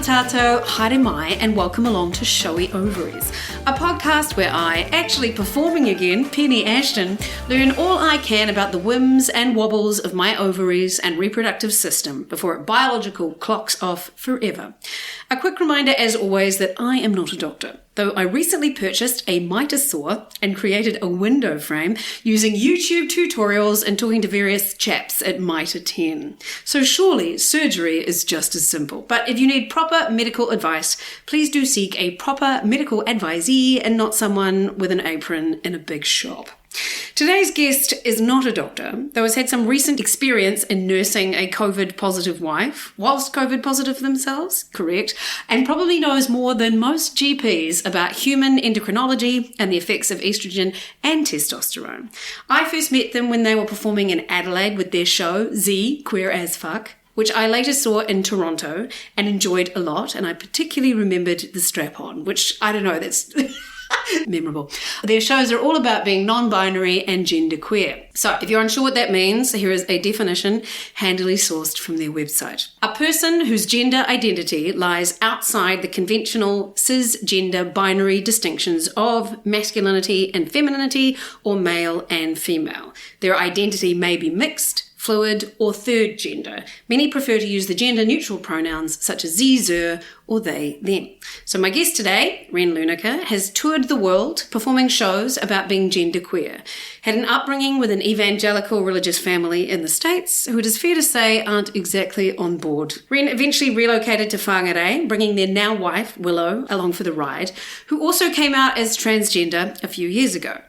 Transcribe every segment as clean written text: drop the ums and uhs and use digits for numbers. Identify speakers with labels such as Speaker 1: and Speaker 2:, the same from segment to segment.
Speaker 1: tato, haere mai, and welcome along to Showy Ovaries, a podcast where I, actually performing again, Penny Ashton, learn all I can about the whims and wobbles of my ovaries and reproductive system before it biological clocks off forever. A quick reminder, as always, that I am not a doctor, though I recently purchased a miter saw and created a window frame using YouTube tutorials and talking to various chaps at Miter 10. So surely surgery is just as simple. But if you need proper medical advice, please do seek a proper medical advisee and not someone with an apron in a big shop. Today's guest is not a doctor, though has had some recent experience in nursing a COVID-positive wife, whilst COVID-positive themselves, correct, and probably knows more than most GPs about human endocrinology and the effects of estrogen and testosterone. I first met them when they were performing in Adelaide with their show, Z, Queer as Fuck, which I later saw in Toronto and enjoyed a lot, and I particularly remembered the strap-on, which, I don't know, that's... memorable. Their shows are all about being non-binary and genderqueer. So if you're unsure what that means, here is a definition handily sourced from their website. A person whose gender identity lies outside the conventional cisgender binary distinctions of masculinity and femininity or male and female. Their identity may be mixed, fluid, or third gender. Many prefer to use the gender-neutral pronouns such as ze, zer, or they, them. So my guest today, Ren Lunicke, has toured the world performing shows about being genderqueer. Had an upbringing with an evangelical religious family in the States, who it is fair to say aren't exactly on board. Ren eventually relocated to Whangarei, bringing their now wife, Willow, along for the ride, who also came out as transgender a few years ago.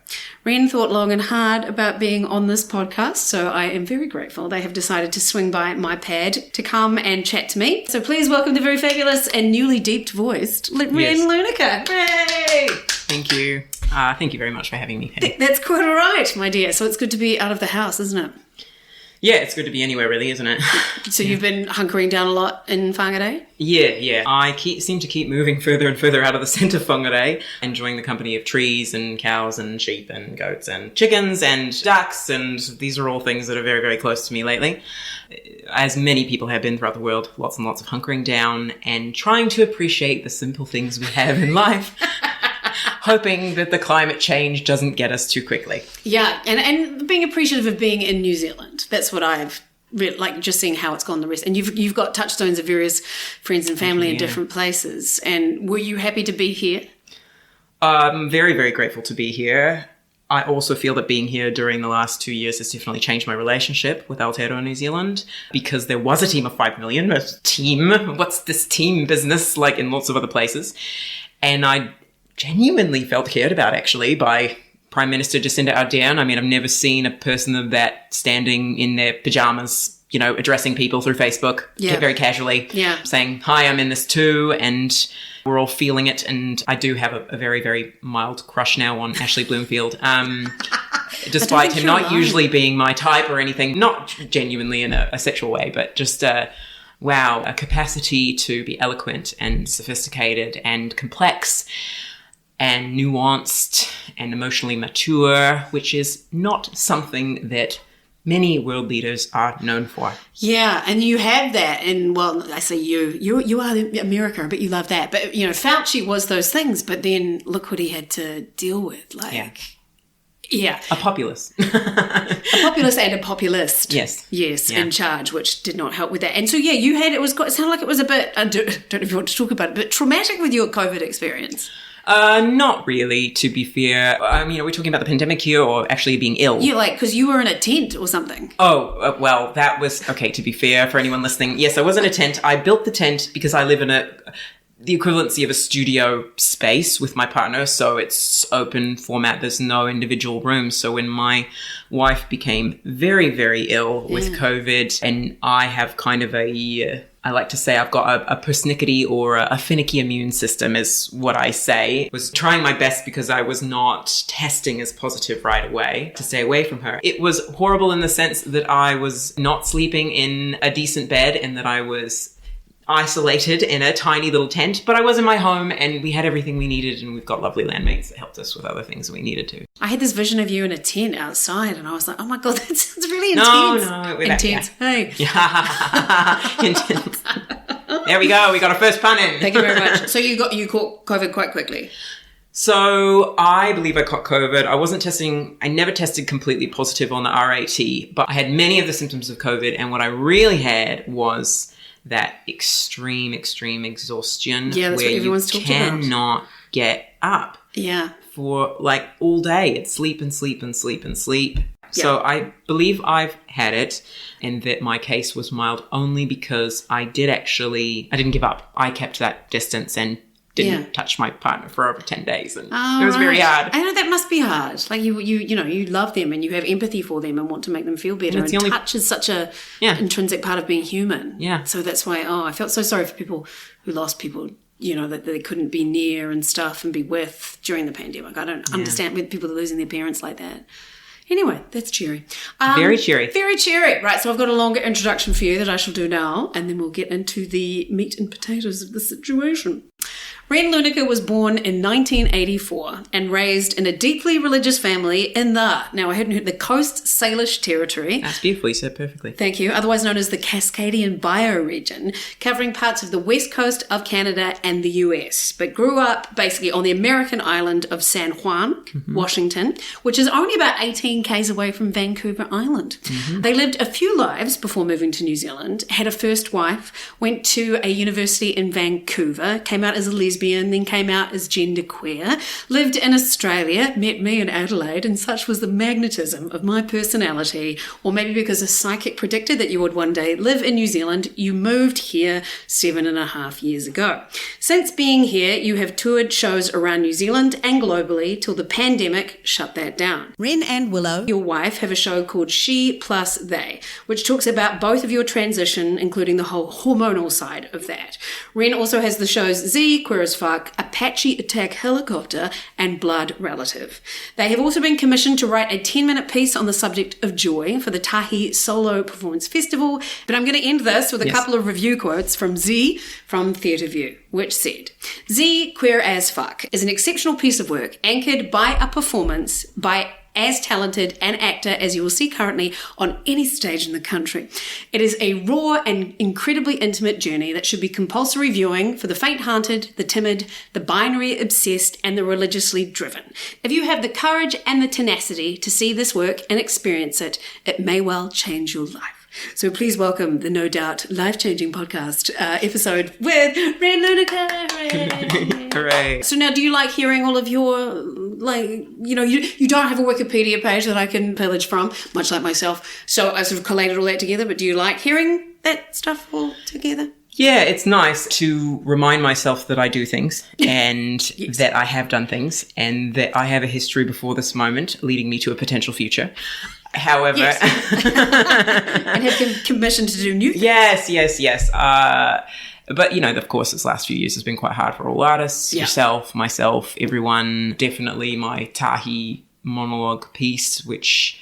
Speaker 1: Ren thought long and hard about being on this podcast, so I am very grateful they have decided to swing by my pad to come and chat to me. So please welcome the very fabulous and newly deep-voiced Ren Lunicke.
Speaker 2: Hey! Thank you. Thank you very much for having me.
Speaker 1: That's quite all right, my dear. So it's good to be out of the house, isn't it?
Speaker 2: Yeah, it's good to be anywhere, really, isn't it?
Speaker 1: So you've been hunkering down a lot in Whangarei?
Speaker 2: Yeah. I seem to keep moving further and further out of the centre of Whangarei, enjoying the company of trees and cows and sheep and goats and chickens and ducks, and these are all things that are very, very close to me lately. As many people have been throughout the world, lots and lots of hunkering down and trying to appreciate the simple things we have in life. Hoping that the climate change doesn't get us too quickly.
Speaker 1: Yeah, and being appreciative of being in New Zealand. That's what I've like, just seeing how it's gone the rest. And you've got touchstones of various friends and family in different places. And were you happy to be here?
Speaker 2: I'm very, very grateful to be here. I also feel that being here during the last 2 years has definitely changed my relationship with Aotearoa New Zealand, because there was a team of 5 million, a team. What's this team business like in lots of other places? And I genuinely felt cared about, actually, by Prime Minister Jacinda Ardern. I mean, I've never seen a person of that standing in their pajamas, addressing people through Facebook very casually, saying, hi, I'm in this too, and we're all feeling it. And I do have a very, very mild crush now on Ashley Bloomfield, despite him not usually being my type or anything, not genuinely in a sexual way, but just a capacity to be eloquent and sophisticated and complex and nuanced and emotionally mature, which is not something that many world leaders are known for.
Speaker 1: Yeah, and you have that. And, well, I say you are America, but you love that. But, Fauci was those things, but then look what he had to deal with. Yeah. A
Speaker 2: populist.
Speaker 1: A populist and a populist.
Speaker 2: Yes.
Speaker 1: In charge, which did not help with that. And so, you had, it sounded like it was a bit, I don't know if you want to talk about it, but traumatic with your COVID experience.
Speaker 2: Not really, to be fair. I mean, are we talking about the pandemic here or actually being ill?
Speaker 1: Yeah, because you were in a tent or something.
Speaker 2: Oh, well, that was, okay, to be fair, for anyone listening. Yes, I was in a tent. I built the tent because I live in the equivalency of a studio space with my partner, so it's open format. There's no individual rooms. So when my wife became very, very ill with COVID, and I have kind of I like to say I've got a persnickety or a finicky immune system is what I say. I was trying my best because I was not testing as positive right away to stay away from her. It was horrible in the sense that I was not sleeping in a decent bed and that I was isolated in a tiny little tent, but I was in my home and we had everything we needed, and we've got lovely landmates that helped us with other things that we needed to.
Speaker 1: I had this vision of you in a tent outside and I was like, oh my God, that sounds really intense.
Speaker 2: No.
Speaker 1: Intense.
Speaker 2: Yeah.
Speaker 1: Hey.
Speaker 2: Yeah. Intense. There we go. We got a first pun in.
Speaker 1: Thank you very much. So you caught COVID quite quickly.
Speaker 2: So I believe I caught COVID. I never tested completely positive on the RAT, but I had many of the symptoms of COVID. And what I really had was that extreme exhaustion
Speaker 1: where
Speaker 2: you cannot get up.
Speaker 1: Yeah.
Speaker 2: For like all day. It's sleep and sleep and sleep and sleep. Yeah. So I believe I've had it, and that my case was mild only because I didn't give up. I kept that distance and didn't touch my partner for over 10 days. And it was very hard.
Speaker 1: I know that must be hard. Like you love them and you have empathy for them and want to make them feel better. And touch is such a intrinsic part of being human.
Speaker 2: Yeah.
Speaker 1: So that's why, I felt so sorry for people who lost people, that they couldn't be near and stuff and be with during the pandemic. I don't understand when people are losing their parents like that. Anyway, that's cheery.
Speaker 2: Very cheery.
Speaker 1: Very cheery. Right, so I've got a longer introduction for you that I shall do now, and then we'll get into the meat and potatoes of the situation. Ren Lunicke was born in 1984 and raised in a deeply religious family in the Coast Salish territory.
Speaker 2: That's beautiful, you said perfectly.
Speaker 1: Thank you. Otherwise known as the Cascadian bioregion, covering parts of the west coast of Canada and the US, but grew up basically on the American island of San Juan, Washington, which is only about 18 k's away from Vancouver Island. They lived a few lives before moving to New Zealand, had a first wife, went to a university in Vancouver, came out as a lesbian, then came out as genderqueer, lived in Australia, met me in Adelaide, and such was the magnetism of my personality, or maybe because a psychic predicted that you would one day live in New Zealand, you moved here 7.5 years ago. Since being here, you have toured shows around New Zealand and globally till the pandemic shut that down. Ren and Willow, your wife, have a show called She Plus They, which talks about both of your transition, including the whole hormonal side of that. Ren also has the shows Z, Queer as Fuck, Apache Attack Helicopter, and Blood Relative. They have also been commissioned to write a 10-minute piece on the subject of joy for the Tahi Solo Performance Festival, but I'm going to end this with a couple of review quotes from Z from Theatre View, which said, Z, Queer as Fuck, is an exceptional piece of work anchored by a performance by as talented an actor as you will see currently on any stage in the country. It is a raw and incredibly intimate journey that should be compulsory viewing for the faint-hearted, the timid, the binary obsessed, and the religiously driven. If you have the courage and the tenacity to see this work and experience it, it may well change your life. So please welcome the no doubt life-changing podcast episode with Ren Lunicke.
Speaker 2: Hooray.
Speaker 1: So now, do you like hearing all of your, you don't have a Wikipedia page that I can pillage from, much like myself. So I sort of collated all that together, but do you like hearing that stuff all together?
Speaker 2: Yeah, it's nice to remind myself that I do things and that I have done things and that I have a history before this moment leading me to a potential future. However,
Speaker 1: and have been commissioned to do new things.
Speaker 2: Yes. But, of course, this last few years has been quite hard for all artists, yourself, myself, everyone. Definitely my Tahi monologue piece, which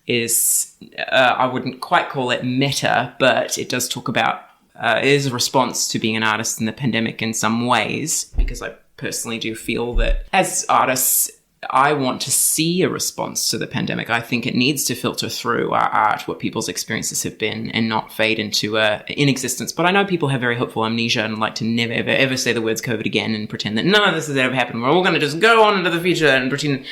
Speaker 2: is, I wouldn't quite call it meta, but it does talk about, it is a response to being an artist in the pandemic in some ways, because I personally do feel that as artists, I want to see a response to the pandemic. I think it needs to filter through our art, what people's experiences have been, and not fade into inexistence. But I know people have very hopeful amnesia and like to never, ever, ever say the words COVID again and pretend that none of this has ever happened. We're all going to just go on into the future and pretend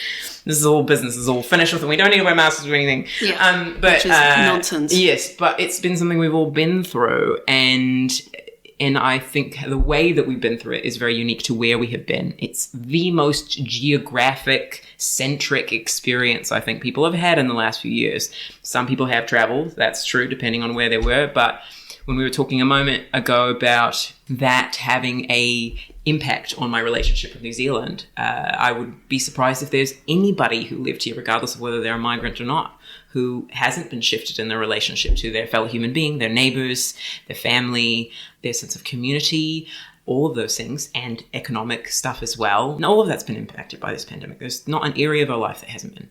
Speaker 2: this is all business, this is all finished with, and we don't need to wear masks or anything.
Speaker 1: Yeah, which is nonsense.
Speaker 2: Yes, but it's been something we've all been through, and I think the way that we've been through it is very unique to where we have been. It's the most geographic-centric experience I think people have had in the last few years. Some people have traveled, that's true, depending on where they were. But when we were talking a moment ago about that having a impact on my relationship with New Zealand, I would be surprised if there's anybody who lived here, regardless of whether they're a migrant or not, who hasn't been shifted in their relationship to their fellow human being, their neighbors, their family, their sense of community, all of those things, and economic stuff as well. And all of that's been impacted by this pandemic. There's not an area of our life that hasn't been.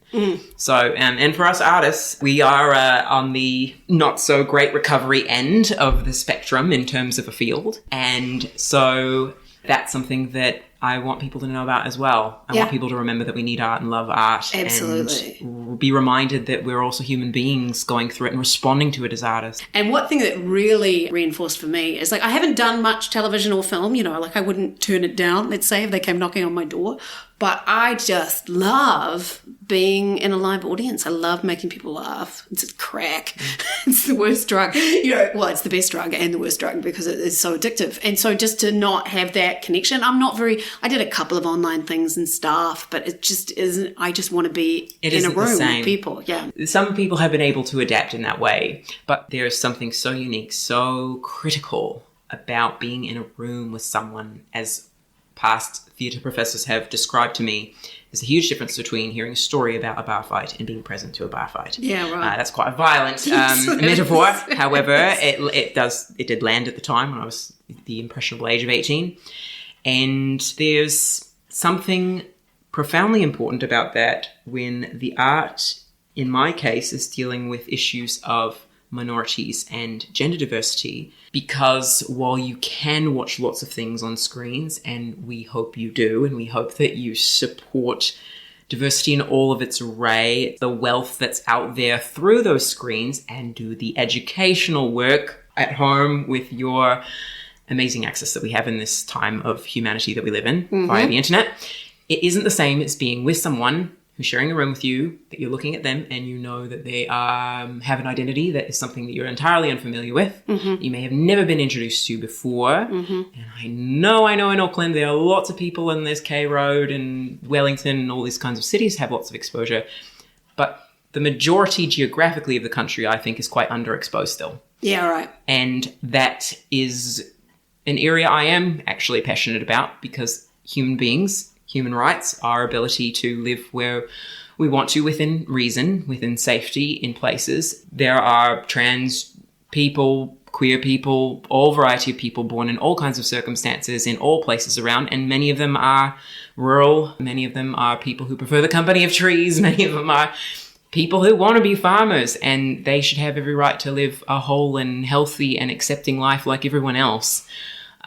Speaker 2: So, and for us artists, we are on the not so great recovery end of the spectrum in terms of a field. And so that's something that I want people to know about as well. I want people to remember that we need art and love art.
Speaker 1: Absolutely.
Speaker 2: And be reminded that we're also human beings going through it and responding to it as artists.
Speaker 1: And one thing that really reinforced for me is, like, I haven't done much television or film, like I wouldn't turn it down, let's say, if they came knocking on my door. But I just love being in a live audience. I love making people laugh. It's crack. It's the worst drug. Well, it's the best drug and the worst drug because it is so addictive. And so just to not have that connection, I did a couple of online things and stuff, but it just isn't, I just want to be in a room with people. Yeah.
Speaker 2: Some people have been able to adapt in that way, but there is something so unique, so critical about being in a room with someone, as past theatre professors have described to me. There's a huge difference between hearing a story about a bar fight and being present to a bar fight.
Speaker 1: Yeah, right.
Speaker 2: That's quite a violent metaphor. However, it did land at the time when I was the impressionable age of 18. And there's something profoundly important about that when the art, in my case, is dealing with issues of minorities and gender diversity, because while you can watch lots of things on screens, and we hope you do, and we hope that you support diversity in all of its array, the wealth that's out there through those screens, and do the educational work at home with your amazing access that we have in this time of humanity that we live in via the internet, it isn't the same as being with someone who's sharing a room with you, that you're looking at them and you know that they have an identity that is something that you're entirely unfamiliar with. You may have never been introduced to before. And I know in Auckland there are lots of people, and there's K Road and Wellington and all these kinds of cities have lots of exposure. But the majority geographically of the country, I think, is quite underexposed still.
Speaker 1: Yeah, right.
Speaker 2: And that is an area I am actually passionate about, because human beings, human rights, our ability to live where we want to within reason, within safety, in places. There are trans people, queer people, all variety of people born in all kinds of circumstances in all places around, and many of them are rural. Many of them are people who prefer the company of trees. Many of them are people who want to be farmers, and they should have every right to live a whole and healthy and accepting life like everyone else.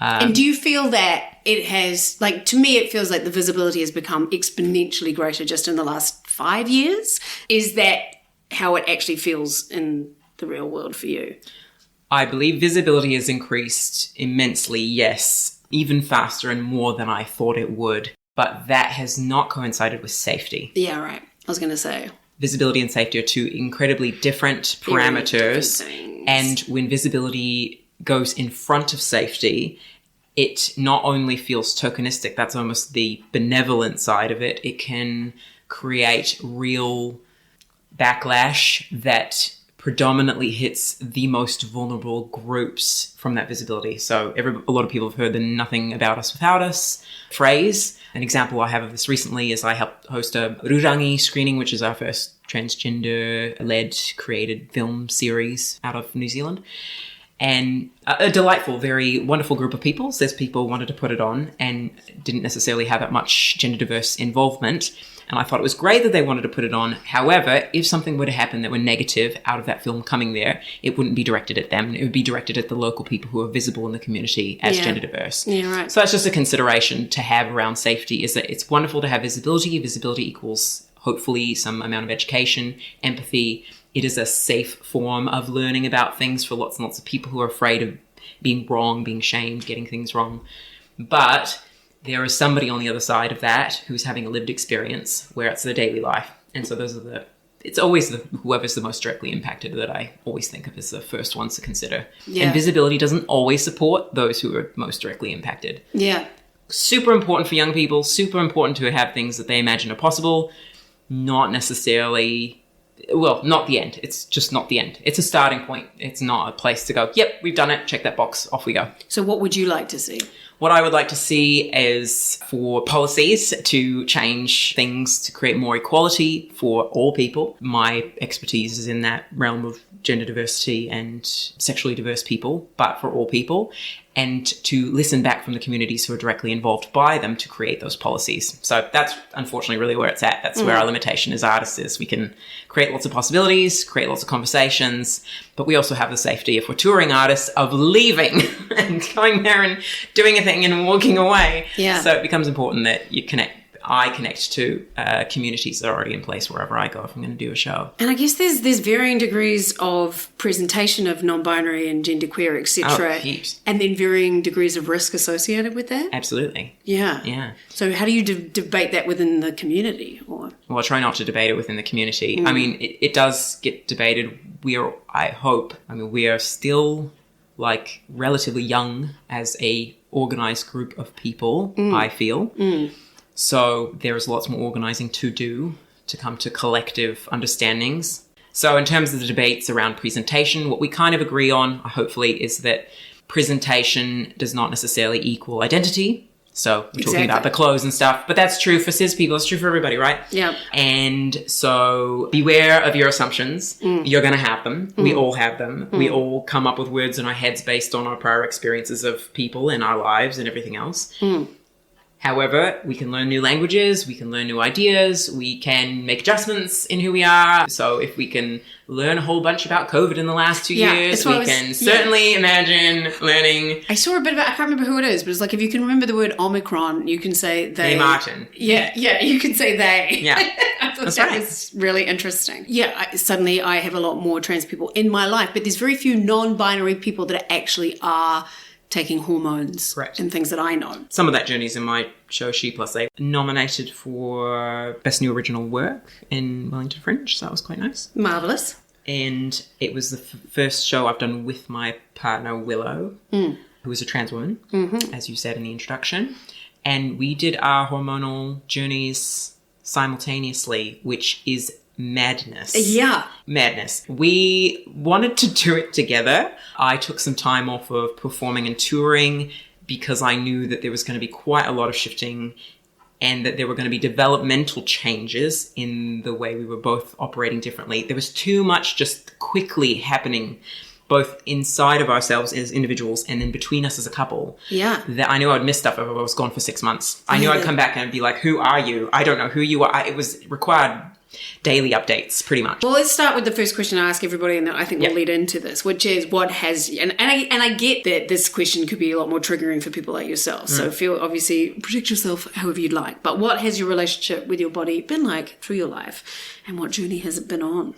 Speaker 1: And do you feel that it has, like, to me, it feels like the visibility has become exponentially greater just in the last 5 years? Is that how it actually feels in the real world for you?
Speaker 2: I believe visibility has increased immensely, yes, even faster and more than I thought it would. But that has not coincided with safety.
Speaker 1: Yeah, right. I was going to say.
Speaker 2: Visibility and safety are two incredibly different parameters. And when visibility goes in front of safety, it not only feels tokenistic, that's almost the benevolent side of it. It can create real backlash that predominantly hits the most vulnerable groups from that visibility. So a lot of people have heard the "nothing about us without us" phrase. An example I have of this recently is I helped host a Rurangi screening, which is our first transgender-led created film series out of New Zealand. And a delightful, very wonderful group of people. There's people who wanted to put it on and didn't necessarily have that much gender diverse involvement. And I thought it was great that they wanted to put it on. However, if something were to happen that were negative out of that film coming there, it wouldn't be directed at them. It would be directed at the local people who are visible in the community as gender diverse.
Speaker 1: Yeah, right.
Speaker 2: So that's just a consideration to have around safety, is that it's wonderful to have visibility. Visibility equals hopefully some amount of education, empathy. It is a safe form of learning about things for lots and lots of people who are afraid of being wrong, being shamed, getting things wrong. But there is somebody on the other side of that who's having a lived experience where it's their daily life. And so it's always whoever's the most directly impacted that I always think of as the first ones to consider. Yeah. And visibility doesn't always support those who are most directly impacted.
Speaker 1: Yeah.
Speaker 2: Super important for young people, super important to have things that they imagine are possible, not necessarily... Well, not the end. It's just not the end. It's a starting point. It's not a place to go, yep, we've done it, check that box, off we go.
Speaker 1: So what would you like to see?
Speaker 2: What I would like to see is for policies to change things to create more equality for all people. My expertise is in that realm of gender diversity and sexually diverse people, but for all people, and to listen back from the communities who are directly involved by them to create those policies. So that's unfortunately really where it's at. That's where our limitation as artists is. We can create lots of possibilities, create lots of conversations, but we also have the safety, if we're touring artists, of leaving and going there and doing a thing and walking away.
Speaker 1: Yeah.
Speaker 2: So it becomes important that you connect I connect to communities that are already in place wherever I go if I'm going to do a show.
Speaker 1: And I guess there's varying degrees of presentation of non-binary and genderqueer, etc.
Speaker 2: Oh, heaps.
Speaker 1: And then varying degrees of risk associated with that.
Speaker 2: Absolutely.
Speaker 1: Yeah.
Speaker 2: Yeah.
Speaker 1: So how do you debate that within the community? Or
Speaker 2: Well, I try not to debate it within the community. I mean, it does get debated. We are still like relatively young as a organized group of people, I feel. So there is lots more organizing to do to come to collective understandings. So in terms of the debates around presentation, what we kind of agree on, hopefully, is that presentation does not necessarily equal identity. So we're talking about the clothes and stuff, but that's true for cis people. It's true for everybody, right?
Speaker 1: Yeah.
Speaker 2: And so beware of your assumptions. You're going to have them. We all have them. We all come up with words in our heads based on our prior experiences of people in our lives and everything else. However, we can learn new languages, we can learn new ideas, we can make adjustments in who we are. So if we can learn a whole bunch about COVID in the last 2 years, we can certainly imagine learning.
Speaker 1: I saw a bit about, I can't remember who it is, but it's like if you can remember the word Omicron, you can say they.
Speaker 2: Hey, Martin.
Speaker 1: Yeah, you can say they.
Speaker 2: Yeah.
Speaker 1: I thought that was really interesting. Yeah, suddenly I have a lot more trans people in my life, but there's very few non-binary people that actually are taking hormones and things that I know.
Speaker 2: Some of that journey's in my show She Plus A. Nominated for Best New Original Work in Wellington Fringe, so that was quite nice.
Speaker 1: Marvellous.
Speaker 2: And it was the first show I've done with my partner Willow, who is a trans woman, as you said in the introduction. And we did our hormonal journeys simultaneously, which is madness.
Speaker 1: Yeah.
Speaker 2: Madness. We wanted to do it together. I took some time off of performing and touring because I knew that there was going to be quite a lot of shifting and that there were going to be developmental changes in the way we were both operating differently. There was too much just quickly happening, both inside of ourselves as individuals and then between us as a couple. Yeah. That I knew I'd miss stuff if I was gone for 6 months. I knew I'd come back and I'd be like, who are you? I don't know who you are. It was required daily updates, pretty much.
Speaker 1: Well, let's start with the first question I ask everybody, and then I think we'll lead into this, which is what has... And I get that this question could be a lot more triggering for people like yourself. So obviously, protect yourself however you'd like. But what has your relationship with your body been like through your life? And what journey has it been on?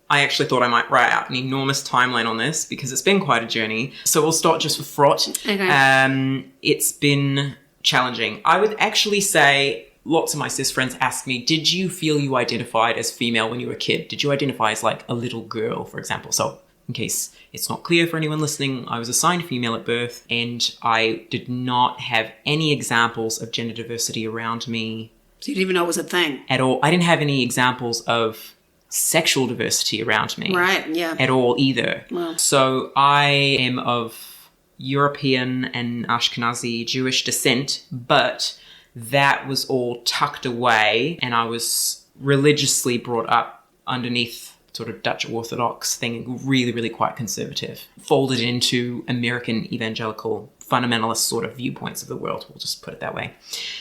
Speaker 2: I actually thought I might write out an enormous timeline on this because it's been quite a journey. So we'll start just with fraught. Okay. It's been challenging. I would actually say... Lots of my cis friends ask me, did you feel you identified as female when you were a kid? Did you identify as like a little girl, for example? So in case it's not clear for anyone listening, I was assigned female at birth and I did not have any examples of gender diversity around me.
Speaker 1: So you didn't even know it was a thing?
Speaker 2: At all. I didn't have any examples of sexual diversity around me.
Speaker 1: Right, yeah.
Speaker 2: At all either.
Speaker 1: Wow.
Speaker 2: So I am of European and Ashkenazi Jewish descent, but... that was all tucked away and I was religiously brought up underneath sort of Dutch Orthodox thing, really, really quite conservative, folded into American evangelical fundamentalist sort of viewpoints of the world. We'll just put it that way.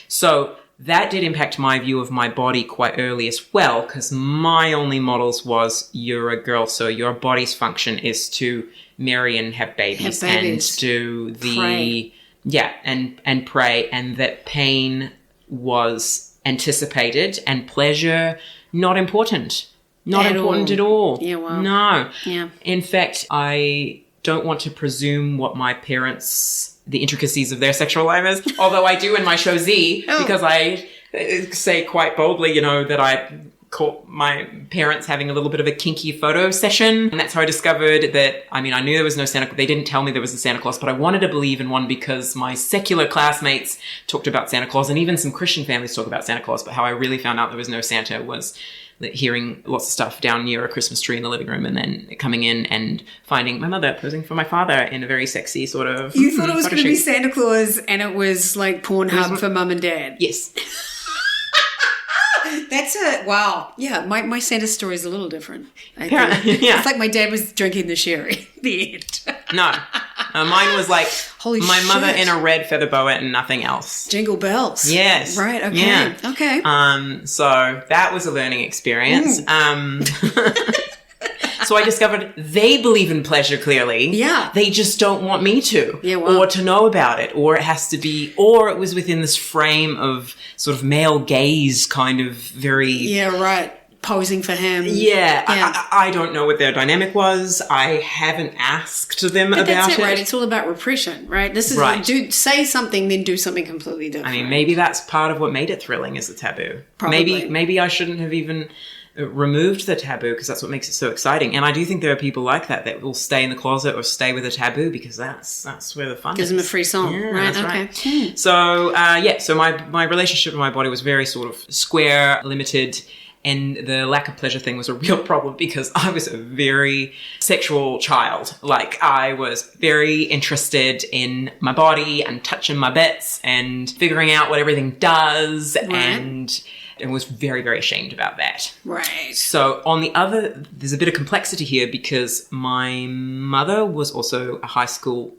Speaker 2: So that did impact my view of my body quite early as well, because my only models was you're a girl, so your body's function is to marry and have babies. And do the... Pray. Yeah, and pray, and that pain was anticipated and pleasure not important. Not important at all.
Speaker 1: Yeah, well.
Speaker 2: No.
Speaker 1: Yeah.
Speaker 2: In fact, I don't want to presume what my parents, the intricacies of their sexual life is, although I do in my show Z, because I say quite boldly, that I caught my parents having a little bit of a kinky photo session. And that's how I discovered that, I knew there was no Santa Claus. They didn't tell me there was a Santa Claus, but I wanted to believe in one because my secular classmates talked about Santa Claus and even some Christian families talk about Santa Claus. But how I really found out there was no Santa was hearing lots of stuff down near a Christmas tree in the living room and then coming in and finding my mother posing for my father in a very sexy sort of...
Speaker 1: You thought it was going to be Santa Claus and it was like Pornhub for mum and dad.
Speaker 2: Yes.
Speaker 1: That's it. Wow. Yeah, my Santa story is a little different.
Speaker 2: Yeah.
Speaker 1: It's like my dad was drinking the sherry. The end.
Speaker 2: No. Mine was like my
Speaker 1: shit.
Speaker 2: mother in a red feather boa and nothing else.
Speaker 1: Jingle bells.
Speaker 2: Yes.
Speaker 1: Right, okay.
Speaker 2: Yeah.
Speaker 1: Okay.
Speaker 2: So that was a learning experience. So So I discovered they believe in pleasure clearly.
Speaker 1: Yeah.
Speaker 2: They just don't want me to.
Speaker 1: Yeah, wow.
Speaker 2: Or to know about it. Or it has to be, or it was within this frame of sort of male gaze kind of very...
Speaker 1: Yeah, right. Posing for him.
Speaker 2: Yeah. I don't know what their dynamic was. I haven't asked them about
Speaker 1: that's it,
Speaker 2: it.
Speaker 1: right? It's all about repression, right? This is
Speaker 2: Right.
Speaker 1: say something, then do something completely different.
Speaker 2: I mean, maybe that's part of what made it thrilling is the taboo.
Speaker 1: Probably.
Speaker 2: Maybe I shouldn't have even removed the taboo because that's what makes it so exciting. And I do think there are people like that will stay in the closet or stay with a taboo because that's where the fun
Speaker 1: Gives
Speaker 2: is.
Speaker 1: them a free song,
Speaker 2: Yeah,
Speaker 1: right?
Speaker 2: that's
Speaker 1: Okay.
Speaker 2: right. So, so my relationship with my body was very sort of square, limited. And the lack of pleasure thing was a real problem because I was a very sexual child. Like, I was very interested in my body and touching my bits and figuring out what everything does.
Speaker 1: Right.
Speaker 2: And was very, very ashamed about that.
Speaker 1: Right.
Speaker 2: So there's a bit of complexity here because my mother was also a high school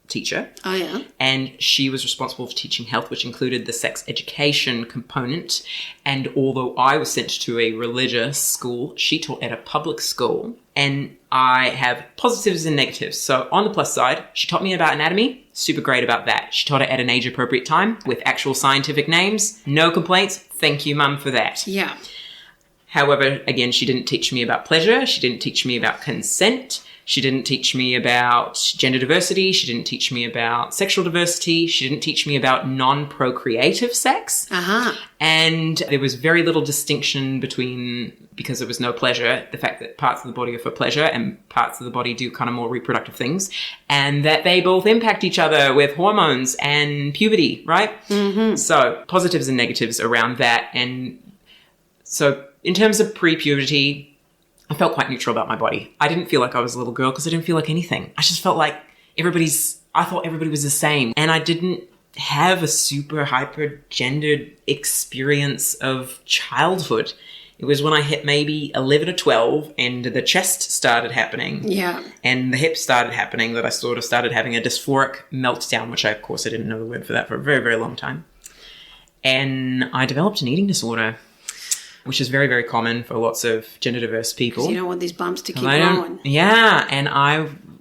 Speaker 2: teacher.
Speaker 1: Oh, yeah.
Speaker 2: And she was responsible for teaching health, which included the sex education component. And although I was sent to a religious school, she taught at a public school. And I have positives and negatives. So on the plus side, she taught me about anatomy. Super great about that. She taught it at an age-appropriate time with actual scientific names. No complaints. Thank you, Mum, for that.
Speaker 1: Yeah.
Speaker 2: However, again, she didn't teach me about pleasure. She didn't teach me about consent. She didn't teach me about gender diversity. She didn't teach me about sexual diversity. She didn't teach me about non-procreative sex.
Speaker 1: Uh-huh.
Speaker 2: And there was very little distinction between, because there was no pleasure, the fact that parts of the body are for pleasure and parts of the body do kind of more reproductive things, and that they both impact each other with hormones and puberty, right? Mm-hmm. So positives and negatives around that. And so in terms of pre-puberty, I felt quite neutral about my body. I didn't feel like I was a little girl because I didn't feel like anything. I just felt like I thought everybody was the same. And I didn't have a super hyper-gendered experience of childhood. It was when I hit maybe 11 or 12 and the chest started happening.
Speaker 1: Yeah.
Speaker 2: And the hips started happening that I sort of started having a dysphoric meltdown, which of course I didn't know the word for that for a very, very long time. And I developed an eating disorder, which is very, very common for lots of gender diverse people.
Speaker 1: You don't want these bumps to keep growing.
Speaker 2: Yeah, and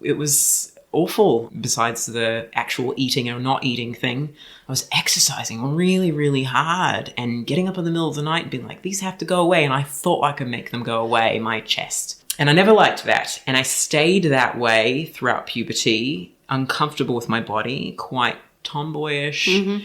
Speaker 2: it was awful. Besides the actual eating or not eating thing, I was exercising really, really hard and getting up in the middle of the night and being like, these have to go away. And I thought I could make them go away, my chest. And I never liked that. And I stayed that way throughout puberty, uncomfortable with my body, quite tomboyish. Mm-hmm.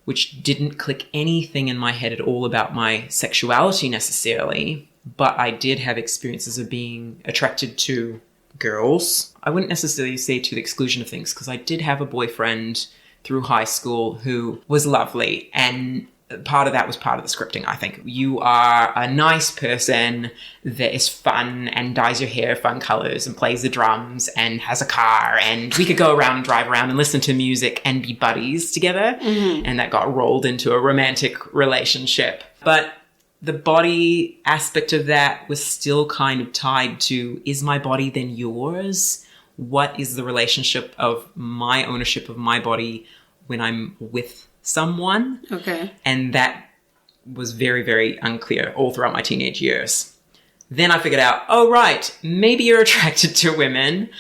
Speaker 2: Which didn't click anything in my head at all about my sexuality necessarily, but I did have experiences of being attracted to girls. I wouldn't necessarily say to the exclusion of things, because I did have a boyfriend through high school who was lovely, and part of that was part of the scripting, I think. You are a nice person that is fun and dyes your hair fun colors and plays the drums and has a car, and we could go around and drive around and listen to music and be buddies together. Mm-hmm. And that got rolled into a romantic relationship. But the body aspect of that was still kind of tied to, is my body then yours? What is the relationship of my ownership of my body when I'm with someone? Okay. And that was very, very unclear all throughout my teenage years. Then I figured out, oh, right, maybe you're attracted to women,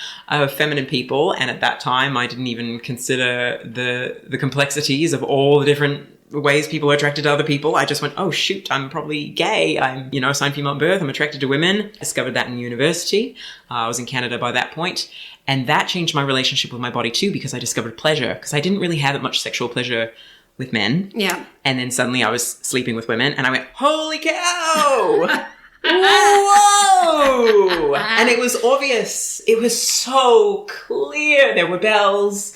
Speaker 2: feminine people. And at that time, I didn't even consider the complexities of all the different ways people are attracted to other people. I just went, oh, shoot, I'm probably gay. I'm, assigned female at birth. I'm attracted to women. Discovered that in university. I was in Canada by that point. And that changed my relationship with my body too, because I discovered pleasure. Because I didn't really have that much sexual pleasure with men. Yeah. And then suddenly I was sleeping with women and I went, holy cow! Whoa! And it was obvious. It was so clear. There were bells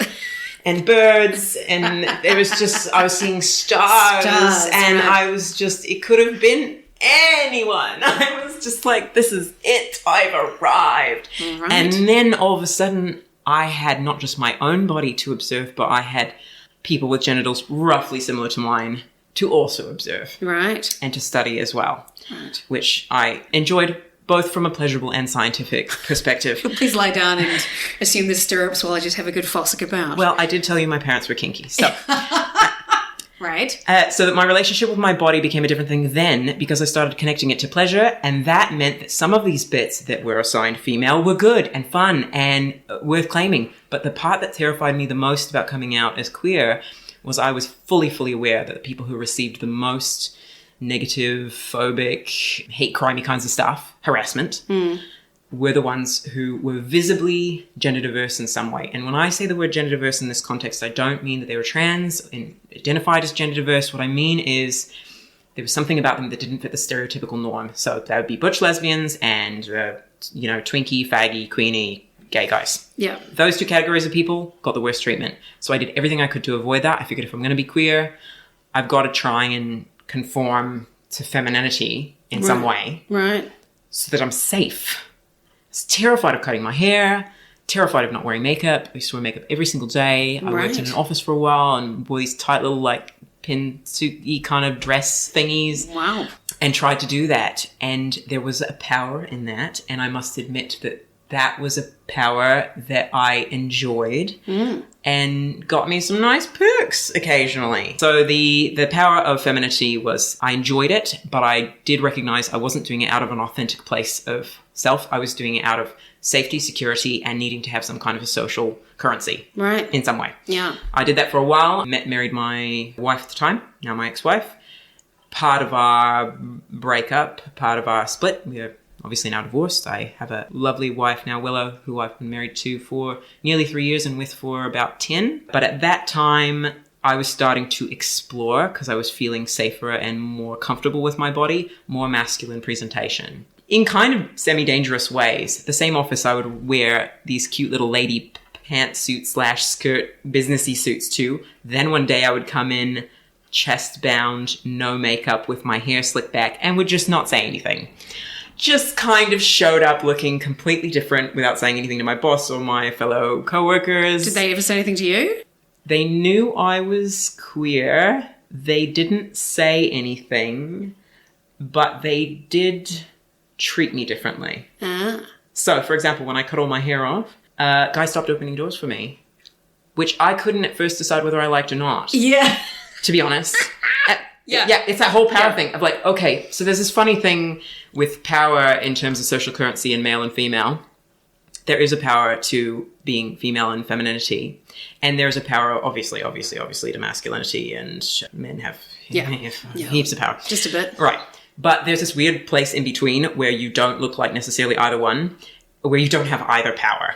Speaker 2: and birds and it was just, I was seeing stars and right. I was just, it could have been anyone. I was just like, this is it. I've arrived. Right. And then all of a sudden I had not just my own body to observe, but I had people with genitals roughly similar to mine to also observe. Right. And to study as well. Right. Which I enjoyed both from a pleasurable and scientific perspective.
Speaker 1: Please lie down and assume the stirrups while I just have a good fossick about.
Speaker 2: Well, I did tell you my parents were kinky, so...
Speaker 1: Right.
Speaker 2: So that my relationship with my body became a different thing then because I started connecting it to pleasure. And that meant that some of these bits that were assigned female were good and fun and worth claiming. But the part that terrified me the most about coming out as queer was I was fully aware that the people who received the most negative, phobic, hate crimey kinds of stuff, harassment, were the ones who were visibly gender diverse in some way. And when I say the word gender diverse in this context, I don't mean that they were trans and identified as gender diverse. What I mean is there was something about them that didn't fit the stereotypical norm. So that would be butch lesbians and, twinky, faggy, queenie, gay guys.
Speaker 1: Yeah.
Speaker 2: Those two categories of people got the worst treatment. So I did everything I could to avoid that. I figured if I'm going to be queer, I've got to try and conform to femininity in some way.
Speaker 1: Right.
Speaker 2: So that I'm safe. I was terrified of cutting my hair, terrified of not wearing makeup. I used to wear makeup every single day. I worked in an office for a while and wore these tight little pin suit-y kind of dress thingies.
Speaker 1: Wow.
Speaker 2: And tried to do that. And there was a power in that. And I must admit that was a power that I enjoyed and got me some nice perks occasionally. So the power of femininity was, I enjoyed it, but I did recognize I wasn't doing it out of an authentic place of self. I was doing it out of safety, security, and needing to have some kind of a social currency.
Speaker 1: Right.
Speaker 2: In some way.
Speaker 1: Yeah.
Speaker 2: I did that for a while. Married my wife at the time, now my ex-wife. Part of our breakup, part of our split, we're obviously now divorced. I have a lovely wife now, Willow, who I've been married to for nearly 3 years and with for about 10. But at that time, I was starting to explore because I was feeling safer and more comfortable with my body, more masculine presentation. In kind of semi-dangerous ways. The same office I would wear these cute little lady pantsuit/skirt businessy suits too. Then one day I would come in chest bound, no makeup with my hair slicked back and would just not say anything. Just kind of showed up looking completely different without saying anything to my boss or my fellow coworkers.
Speaker 1: Did they ever say anything to you?
Speaker 2: They knew I was queer. They didn't say anything, but they did treat me differently. So, for example, when I cut all my hair off, guys stopped opening doors for me, which I couldn't at first decide whether I liked or not.
Speaker 1: Yeah.
Speaker 2: To be honest.
Speaker 1: Yeah,
Speaker 2: it's that whole power thing of okay, so there's this funny thing with power in terms of social currency and male and female. There is a power to being female and femininity, and there's a power, obviously, to masculinity, and men have heaps of power.
Speaker 1: Just a bit.
Speaker 2: Right. But there's this weird place in between where you don't look like necessarily either one, where you don't have either power.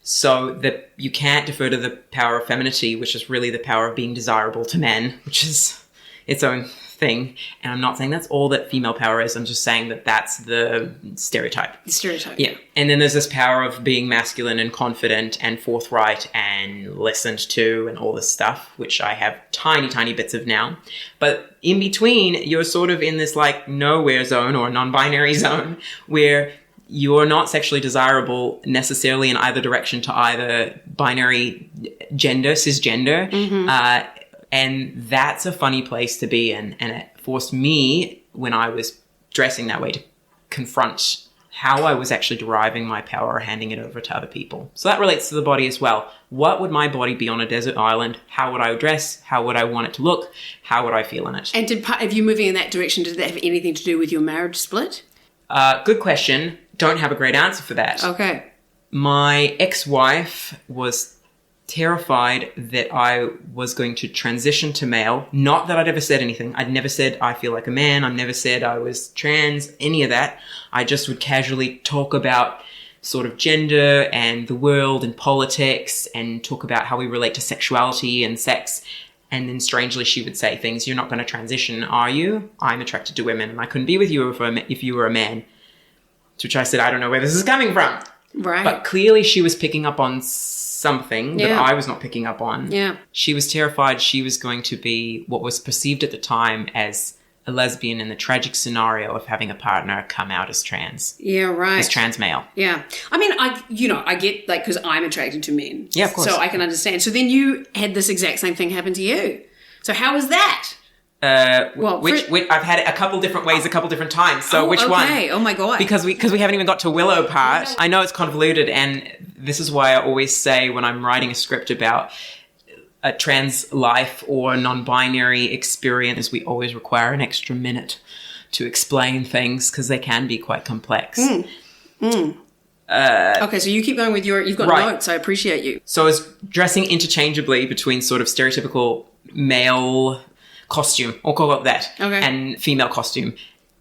Speaker 2: So that you can't defer to the power of femininity, which is really the power of being desirable to men, which is its own thing. And I'm not saying that's all that female power is. I'm just saying that that's the stereotype.
Speaker 1: The stereotype.
Speaker 2: Yeah. And then there's this power of being masculine and confident and forthright and listened to and all this stuff, which I have tiny bits of now. But in between, you're sort of in this nowhere zone or non-binary zone where you're not sexually desirable necessarily in either direction to either binary gender, cisgender. Mm-hmm. And that's a funny place to be in. And it forced me, when I was dressing that way, to confront how I was actually deriving my power or handing it over to other people. So that relates to the body as well. What would my body be on a desert island? How would I dress? How would I want it to look? How would I feel in it?
Speaker 1: And if you moving in that direction, did that have anything to do with your marriage split?
Speaker 2: Good question. Don't have a great answer for that.
Speaker 1: Okay.
Speaker 2: My ex-wife was terrified that I was going to transition to male. Not that I'd ever said anything. I'd never said I feel like a man. I never said I was trans, any of that. I just would casually talk about sort of gender and the world and politics and talk about how we relate to sexuality and sex. And then strangely she would say things, "You're not going to transition, are you? I'm attracted to women and I couldn't be with you if you were a man." To which I said, "I don't know where this is coming from."
Speaker 1: Right.
Speaker 2: But clearly she was picking up on something that I was not picking up on.
Speaker 1: Yeah.
Speaker 2: She was terrified she was going to be what was perceived at the time as a lesbian in the tragic scenario of having a partner come out as trans.
Speaker 1: Yeah, right.
Speaker 2: As trans male.
Speaker 1: Yeah. I mean, I get, because I'm attracted to men.
Speaker 2: Yeah, of course.
Speaker 1: So I can understand. So then you had this exact same thing happen to you. So how was that?
Speaker 2: I've had it a couple different ways, a couple different times. So which one?
Speaker 1: Okay. Oh my God.
Speaker 2: Because we haven't even got to Willow part. I know it's convoluted, and this is why I always say when I'm writing a script about a trans life or non-binary experience, we always require an extra minute to explain things because they can be quite complex.
Speaker 1: Okay, so you keep going with you've got
Speaker 2: Right.
Speaker 1: notes. I appreciate you.
Speaker 2: So I was dressing interchangeably between sort of stereotypical male costume, or call it that,
Speaker 1: Okay.
Speaker 2: and female costume.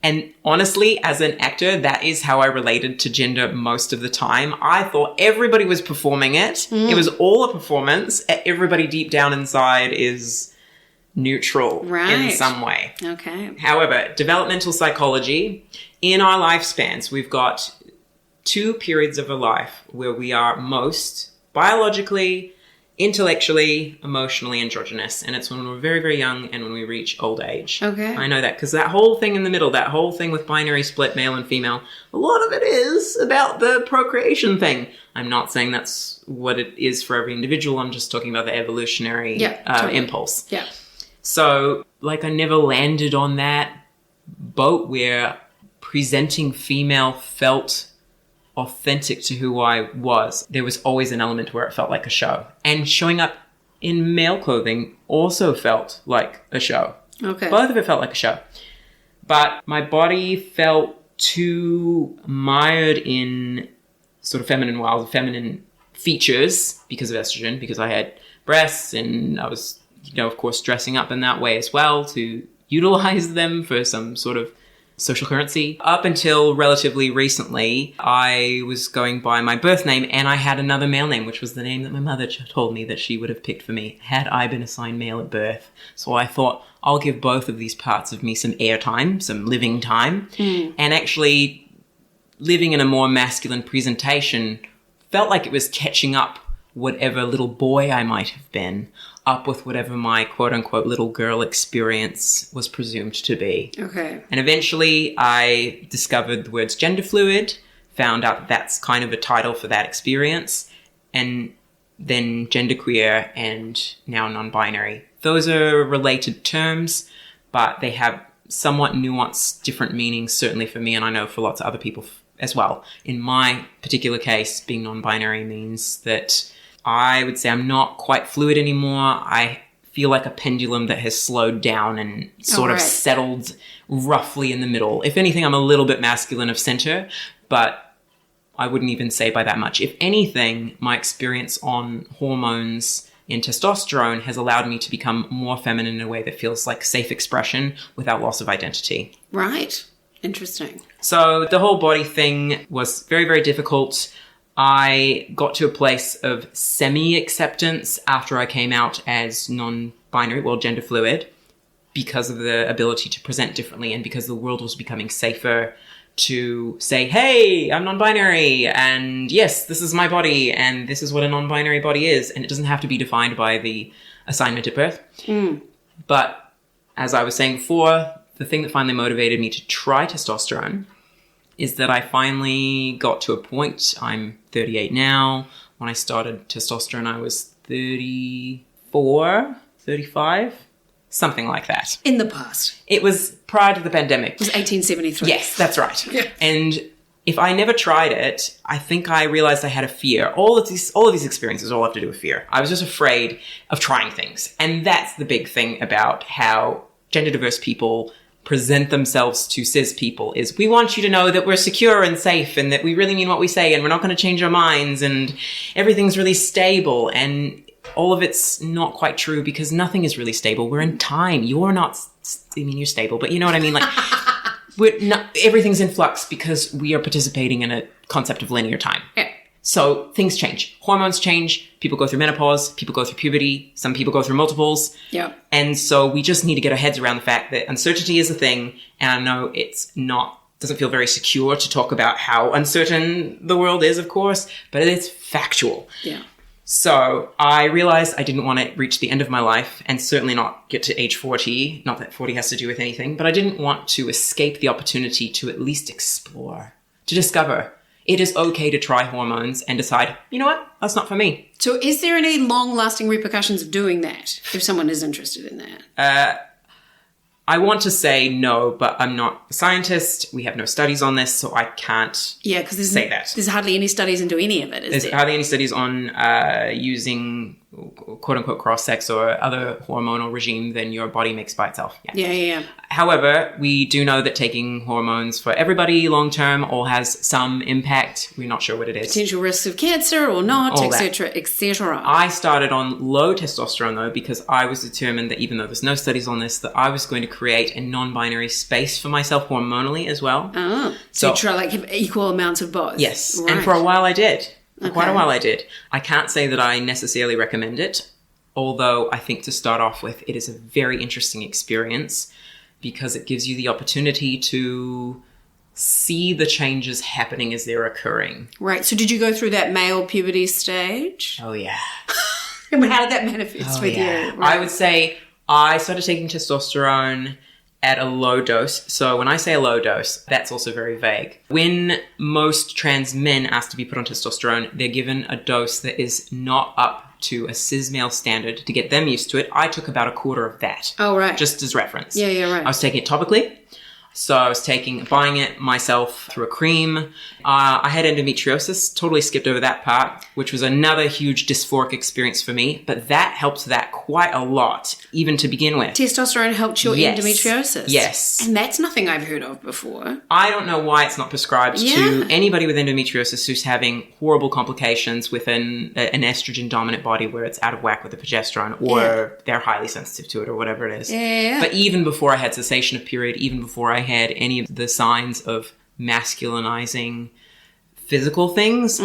Speaker 2: And honestly, as an actor, that is how I related to gender most of the time. I thought everybody was performing it. It was all a performance. Everybody deep down inside is neutral in
Speaker 1: Right.
Speaker 2: some way.
Speaker 1: Okay.
Speaker 2: However, developmental psychology, in our lifespans, we've got 2 periods of a life where we are most biologically, intellectually, emotionally androgynous. And it's when we're very, very young and when we reach old age.
Speaker 1: Okay.
Speaker 2: I know that because that whole thing in the middle, that whole thing with binary split, male and female, a lot of it is about the procreation thing. I'm not saying that's what it is for every individual. I'm just talking about the evolutionary
Speaker 1: Totally.
Speaker 2: impulse.
Speaker 1: Yeah.
Speaker 2: So, like, I never landed on that boat where presenting female felt authentic to who I was. There was always an element where it felt like a show. And showing up in male clothing also felt like a show.
Speaker 1: Okay.
Speaker 2: Both of it felt like a show. But my body felt too mired in sort of feminine features because of estrogen, because I had breasts and I was, of course, dressing up in that way as well to utilize them for some sort of social currency. Up until relatively recently, I was going by my birth name and I had another male name, which was the name that my mother told me that she would have picked for me had I been assigned male at birth. So I thought, I'll give both of these parts of me some airtime, some living time. And actually living in a more masculine presentation felt like it was catching up whatever little boy I might have been up with whatever my quote-unquote little girl experience was presumed to be.
Speaker 1: Okay.
Speaker 2: And eventually I discovered the words gender fluid, found out that that's kind of a title for that experience, and then genderqueer and now non-binary. Those are related terms, but they have somewhat nuanced different meanings, certainly for me, and I know for lots of other people as well. In my particular case, being non-binary means that I would say I'm not quite fluid anymore. I feel like a pendulum that has slowed down and sort of settled roughly in the middle. If anything, I'm a little bit masculine of center, but I wouldn't even say by that much. If anything, my experience on hormones in testosterone has allowed me to become more feminine in a way that feels like safe expression without loss of identity.
Speaker 1: Right. Interesting.
Speaker 2: So the whole body thing was very, very difficult. I got to a place of semi-acceptance after I came out as non-binary, well, gender fluid, because of the ability to present differently and because the world was becoming safer to say, hey, I'm non-binary, and yes, this is my body, and this is what a non-binary body is, and it doesn't have to be defined by the assignment at birth. But as I was saying before, the thing that finally motivated me to try testosterone is that I finally got to a point. I'm 38 now. When I started testosterone, I was 34, 35, something like that.
Speaker 1: In the past.
Speaker 2: It was prior to the pandemic.
Speaker 1: It was 1873.
Speaker 2: Yes, that's right.
Speaker 1: Yeah.
Speaker 2: And if I never tried it, I think I realized I had a fear. All of these experiences all have to do with fear. I was just afraid of trying things. And that's the big thing about how gender diverse people present themselves to cis people is we want you to know that we're secure and safe and that we really mean what we say and we're not going to change our minds and everything's really stable. And all of it's not quite true because nothing is really stable. We're in time. You're not, you're stable, but you know what I mean? Like, everything's in flux because we are participating in a concept of linear time.
Speaker 1: Yeah.
Speaker 2: So things change. Hormones change. People go through menopause. People go through puberty. Some people go through multiples.
Speaker 1: Yeah.
Speaker 2: And so we just need to get our heads around the fact that uncertainty is a thing. And I know doesn't feel very secure to talk about how uncertain the world is, of course, but it's factual.
Speaker 1: Yeah.
Speaker 2: So I realized I didn't want to reach the end of my life and certainly not get to age 40. Not that 40 has to do with anything, but I didn't want to escape the opportunity to at least explore, to discover. It is okay to try hormones and decide, you know what, that's not for me.
Speaker 1: So is there any long-lasting repercussions of doing that if someone is interested in that?
Speaker 2: I want to say no, but I'm not a scientist. We have no studies on this, so I can't
Speaker 1: say that. There's hardly any studies into any of it, is
Speaker 2: There's
Speaker 1: there?
Speaker 2: hardly any studies on using quote unquote cross sex or other hormonal regime than your body makes by itself.
Speaker 1: Yeah.
Speaker 2: However, we do know that taking hormones for everybody long term all has some impact. We're not sure what it is.
Speaker 1: Potential risks of cancer or not, etc., etc.
Speaker 2: I started on low testosterone though because I was determined that even though there's no studies on this, that I was going to create a non-binary space for myself hormonally as well.
Speaker 1: Oh, so you try have equal amounts of both.
Speaker 2: Yes,
Speaker 1: right.
Speaker 2: and for a while I did. Quite a while I did. I can't say that I necessarily recommend it, although I think to start off with, it is a very interesting experience because it gives you the opportunity to see the changes happening as they're occurring.
Speaker 1: Right. So did you go through that male puberty stage?
Speaker 2: Oh, yeah.
Speaker 1: And how did that manifest with you? Right.
Speaker 2: I would say I started taking testosterone at a low dose. So when I say a low dose, that's also very vague. When most trans men ask to be put on testosterone, they're given a dose that is not up to a cis male standard to get them used to it. I took about a quarter of that.
Speaker 1: Oh, right.
Speaker 2: Just as reference.
Speaker 1: Yeah, right.
Speaker 2: I was taking it topically. So I was buying it myself through a cream. I had endometriosis, totally skipped over that part, which was another huge dysphoric experience for me. But that helped that quite a lot, even to begin with.
Speaker 1: Testosterone helped your endometriosis?
Speaker 2: Yes.
Speaker 1: And that's nothing I've heard of before.
Speaker 2: I don't know why it's not prescribed to anybody with endometriosis who's having horrible complications with an estrogen-dominant body where it's out of whack with the progesterone or they're highly sensitive to it or whatever it is.
Speaker 1: Yeah.
Speaker 2: But even before I had cessation of period, even before I had any of the signs of masculinizing physical things,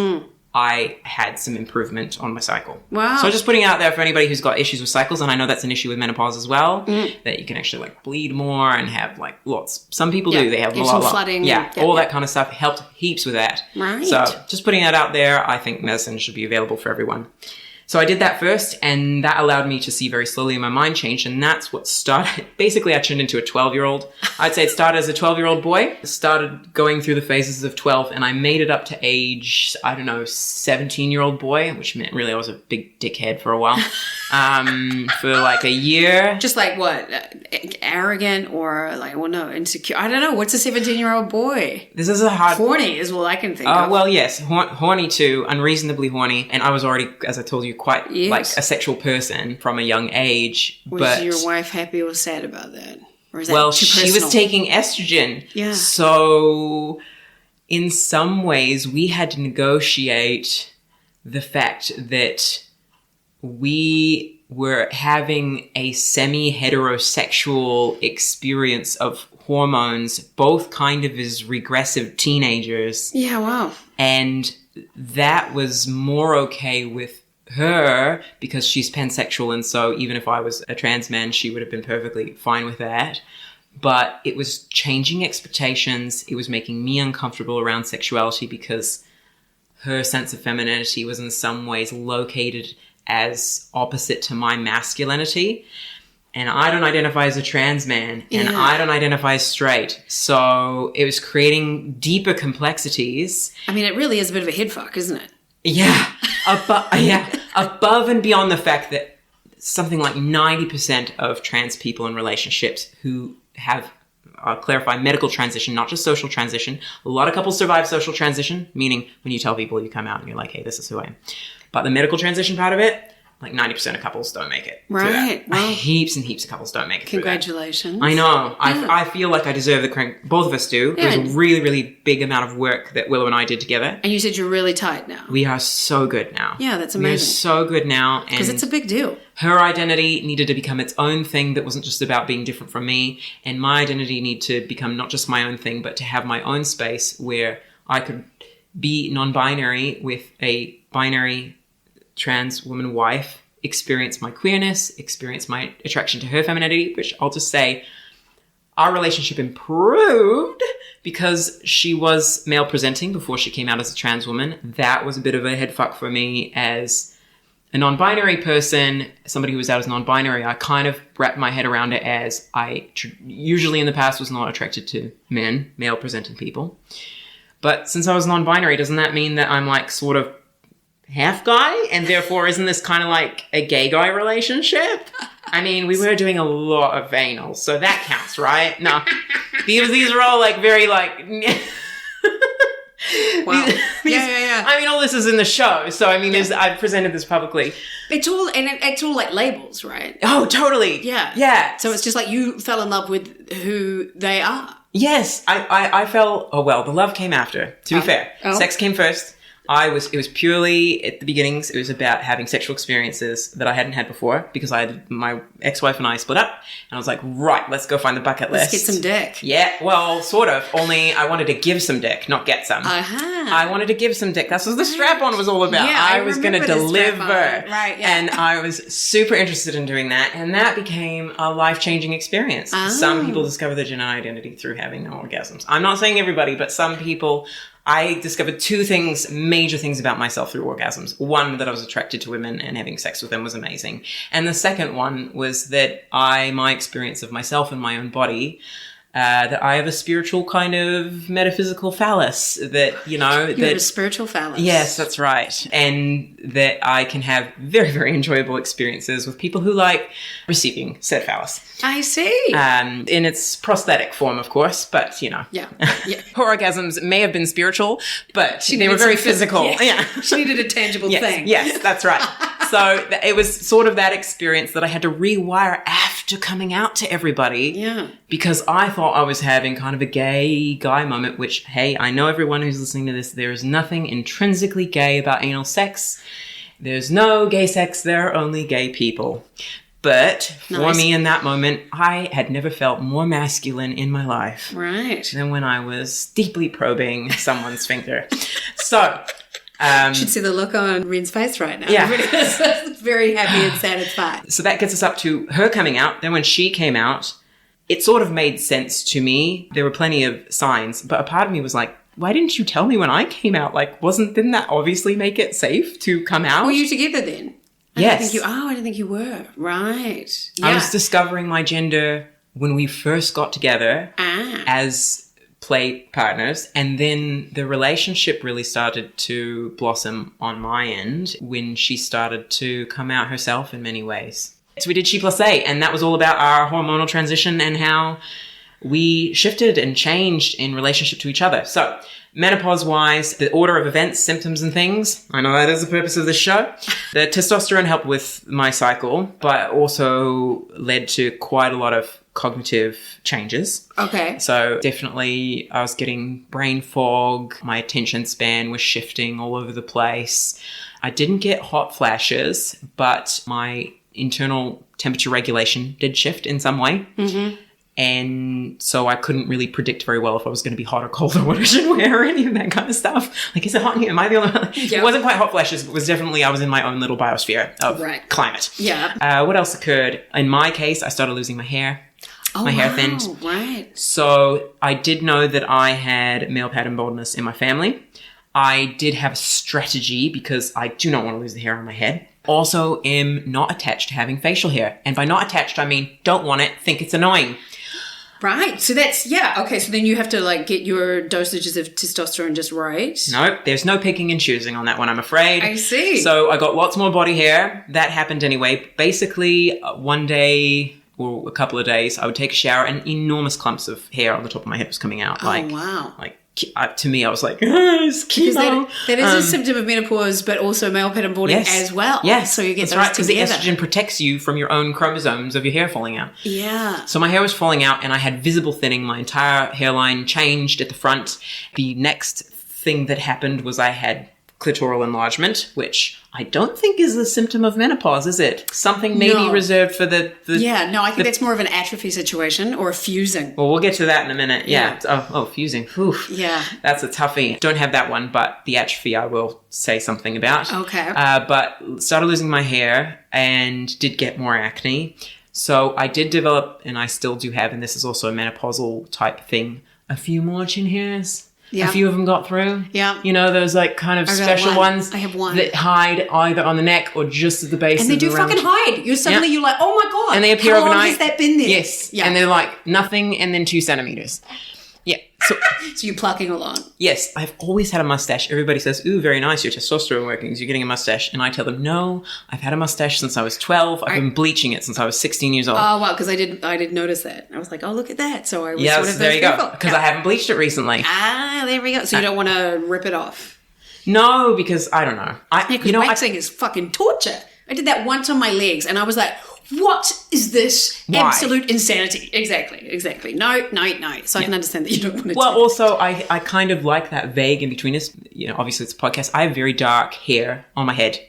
Speaker 2: I had some improvement on my cycle.
Speaker 1: Wow.
Speaker 2: So just putting it out there for anybody who's got issues with cycles, and I know that's an issue with menopause as well, that you can actually bleed more and have lots. Some people do. They have a lot.
Speaker 1: Flooding.
Speaker 2: All that kind of stuff helped heaps with that.
Speaker 1: Right.
Speaker 2: So just putting that out there, I think medicine should be available for everyone. So I did that first, and that allowed me to see very slowly, and my mind changed, and that's what started. Basically, I turned into a 12-year-old. I'd say it started as a 12-year-old boy, started going through the phases of 12, and I made it up to age, 17-year-old boy, which meant really I was a big dickhead for a while, for a year.
Speaker 1: Just what? Arrogant or insecure? I don't know. What's a 17-year-old boy?
Speaker 2: This is a hard...
Speaker 1: Horny is what I can think of.
Speaker 2: Well, yes. Horny too. Unreasonably horny. And I was already, as I told you, quite a sexual person from a young age.
Speaker 1: Was your wife happy or sad about that? Or is that too
Speaker 2: she
Speaker 1: personal?
Speaker 2: was taking estrogen.
Speaker 1: Yeah.
Speaker 2: So in some ways we had to negotiate the fact that we were having a semi-heterosexual experience of hormones, both kind of as regressive teenagers.
Speaker 1: Yeah, wow.
Speaker 2: And that was more okay with her because she's pansexual, and so even if I was a trans man, she would have been perfectly fine with that. But it was changing expectations. It was making me uncomfortable around sexuality because her sense of femininity was in some ways located as opposite to my masculinity. And I don't identify as a trans man, and I don't identify as straight. So it was creating deeper complexities.
Speaker 1: I mean, it really is a bit of a head fuck, isn't it?
Speaker 2: Yeah. Above and beyond the fact that something like 90% of trans people in relationships who have, clarify, medical transition, not just social transition. A lot of couples survive social transition, meaning when you tell people you come out and you're like, hey, this is who I am. But the medical transition part of it, 90% of couples don't make it.
Speaker 1: Right.
Speaker 2: Well, heaps and heaps of couples don't make it.
Speaker 1: Congratulations.
Speaker 2: I know. Yeah. I feel like I deserve the credit. Both of us do. Yeah. It was a really, really big amount of work that Willow and I did together.
Speaker 1: And you said you're really tight now.
Speaker 2: We are so good now.
Speaker 1: Yeah, that's amazing.
Speaker 2: We are so good now.
Speaker 1: Because it's a big deal.
Speaker 2: Her identity needed to become its own thing that wasn't just about being different from me. And my identity needed to become not just my own thing, but to have my own space where I could be non-binary with a binary trans woman wife, experience my queerness, experience my attraction to her femininity, which I'll just say our relationship improved because she was male presenting before she came out as a trans woman. That was a bit of a head fuck for me as a non-binary person, somebody who was out as non-binary. I kind of wrapped my head around it as I usually in the past was not attracted to men, male presenting people. But since I was non-binary, doesn't that mean that I'm sort of half guy, and therefore isn't this kind of like a gay guy relationship? I mean, we were doing a lot of anal, so that counts, right? No, these are all very
Speaker 1: wow. Yeah. Yeah.
Speaker 2: I mean, all this is in the show. So, I mean, I've presented this publicly.
Speaker 1: It's all like labels, right?
Speaker 2: Oh, totally.
Speaker 1: Yeah.
Speaker 2: Yeah.
Speaker 1: So it's just like you fell in love with who they are.
Speaker 2: Yes. I felt, the love came after, to be fair.
Speaker 1: Oh.
Speaker 2: Sex came first. It was purely, at the beginnings, it was about having sexual experiences that I hadn't had before because my ex-wife and I split up and I was like, right, let's go find the bucket list.
Speaker 1: Let's get some dick.
Speaker 2: Yeah, well, sort of, only I wanted to give some dick, not get some. I wanted to give some dick. That's what the strap-on was all about.
Speaker 1: Yeah,
Speaker 2: I was going to deliver.
Speaker 1: Right, yeah.
Speaker 2: And I was super interested in doing that and that became a life-changing experience.
Speaker 1: Oh.
Speaker 2: Some people discover their gender identity through having no orgasms. I'm not saying everybody, but some people... I discovered two major things about myself through orgasms. One, that I was attracted to women and having sex with them was amazing. And the second one was that my experience of myself and my own body, that I have a spiritual kind of metaphysical phallus that,
Speaker 1: You have a spiritual phallus.
Speaker 2: Yes, that's right. And that I can have very, very enjoyable experiences with people who like receiving said phallus.
Speaker 1: I see.
Speaker 2: In its prosthetic form, of course, but,
Speaker 1: Yeah.
Speaker 2: her orgasms may have been spiritual, but they were very physical.
Speaker 1: Yeah. She needed a tangible thing.
Speaker 2: Yes, that's right. So it was sort of that experience that I had to rewire after coming out to everybody.
Speaker 1: Yeah.
Speaker 2: Because I thought I was having kind of a gay guy moment, which, hey, I know everyone who's listening to this, there is nothing intrinsically gay about anal sex. There's no gay sex, there are only gay people. But for me in that moment, I had never felt more masculine in my life.
Speaker 1: Right.
Speaker 2: Than when I was deeply probing someone's sphincter. So...
Speaker 1: you should see the look on Ren's face right now.
Speaker 2: Yeah.
Speaker 1: It's very happy and satisfied.
Speaker 2: So that gets us up to her coming out. Then when she came out, it sort of made sense to me. There were plenty of signs, but a part of me was like, why didn't you tell me when I came out? Like, didn't that obviously make it safe to come out?
Speaker 1: Were you together then?
Speaker 2: Yes.
Speaker 1: I didn't think you were. Right. Yeah.
Speaker 2: I was discovering my gender when we first got together as play partners, and then the relationship really started to blossom on my end when she started to come out herself in many ways. So we did She Plus A, and that was all about our hormonal transition and how we shifted and changed in relationship to each other. So menopause-wise, the order of events, symptoms, and things, I know that is the purpose of this show. The testosterone helped with my cycle, but also led to quite a lot of cognitive changes.
Speaker 1: Okay.
Speaker 2: So definitely I was getting brain fog. My attention span was shifting all over the place. I didn't get hot flashes, but my internal temperature regulation did shift in some way. Mm-hmm. And so I couldn't really predict very well if I was going to be hot or cold or what I should wear or any of that kind of stuff. Like, is it hot in here? Am I the only one? Yep. It wasn't quite hot flashes, but it was definitely, I was in my own little biosphere of climate.
Speaker 1: Yeah.
Speaker 2: What else occurred? In my case, I started losing my hair. My hair thinned.
Speaker 1: Right.
Speaker 2: So I did know that I had male pattern baldness in my family. I did have a strategy because I do not want to lose the hair on my head. Also am not attached to having facial hair. And by not attached, I mean don't want it, think it's annoying.
Speaker 1: Right. So that's, okay. So then you have to get your dosages of testosterone just right.
Speaker 2: No, there's no picking and choosing on that one, I'm afraid.
Speaker 1: I see.
Speaker 2: So I got lots more body hair. That happened anyway. Basically, one day or a couple of days, I would take a shower and enormous clumps of hair on the top of my head was coming out.
Speaker 1: Wow.
Speaker 2: To me, I was like, it's chemo.
Speaker 1: That is a symptom of menopause, but also male pattern balding as well.
Speaker 2: Yes,
Speaker 1: so you get
Speaker 2: that's
Speaker 1: those
Speaker 2: right, because the
Speaker 1: together.
Speaker 2: estrogen protects you from your own chromosomes of your hair falling out.
Speaker 1: Yeah.
Speaker 2: So my hair was falling out and I had visible thinning. My entire hairline changed at the front. The next thing that happened was I had clitoral enlargement, which I don't think is a symptom of menopause, is it? Something maybe reserved for the...
Speaker 1: I think that's more of an atrophy situation or a fusing.
Speaker 2: Well, we'll get to that in a minute. Yeah. Fusing. Oof.
Speaker 1: Yeah.
Speaker 2: That's a toughie. Don't have that one, but the atrophy I will say something about.
Speaker 1: Okay.
Speaker 2: But started losing my hair and did get more acne. So I did develop, and I still do have, and this is also a menopausal type thing, a few more chin hairs.
Speaker 1: Yeah.
Speaker 2: A few of them got through.
Speaker 1: Yeah.
Speaker 2: You know, those kind of special ones.
Speaker 1: I have one.
Speaker 2: That hide either on the neck or just at the base.
Speaker 1: And they do fucking hide. You're like, oh my God.
Speaker 2: And they appear
Speaker 1: overnight. How
Speaker 2: overnight.
Speaker 1: long has that been there?
Speaker 2: Yes.
Speaker 1: Yeah.
Speaker 2: And they're like nothing and then 2 centimeters. Yeah. So
Speaker 1: you're plucking along.
Speaker 2: Yes. I've always had a mustache. Everybody says, ooh, very nice. Your testosterone workings. You're getting a mustache. And I tell them, no, I've had a mustache since I was 12. I've been bleaching it since I was 16 years old.
Speaker 1: Oh, wow. Because I did notice that. I was like, oh, look at that. So I was
Speaker 2: there you go. Because I haven't bleached it recently.
Speaker 1: Ah, there we go. So you don't want to rip it off.
Speaker 2: No, because I don't know.
Speaker 1: Because waxing is fucking torture. I did that once on my legs and I was like, what is this?
Speaker 2: Why?
Speaker 1: Absolute insanity. Exactly. No. So I can understand that you don't want to
Speaker 2: Well, also, I kind of like that vague in between us. Obviously it's a podcast. I have very dark hair on my head,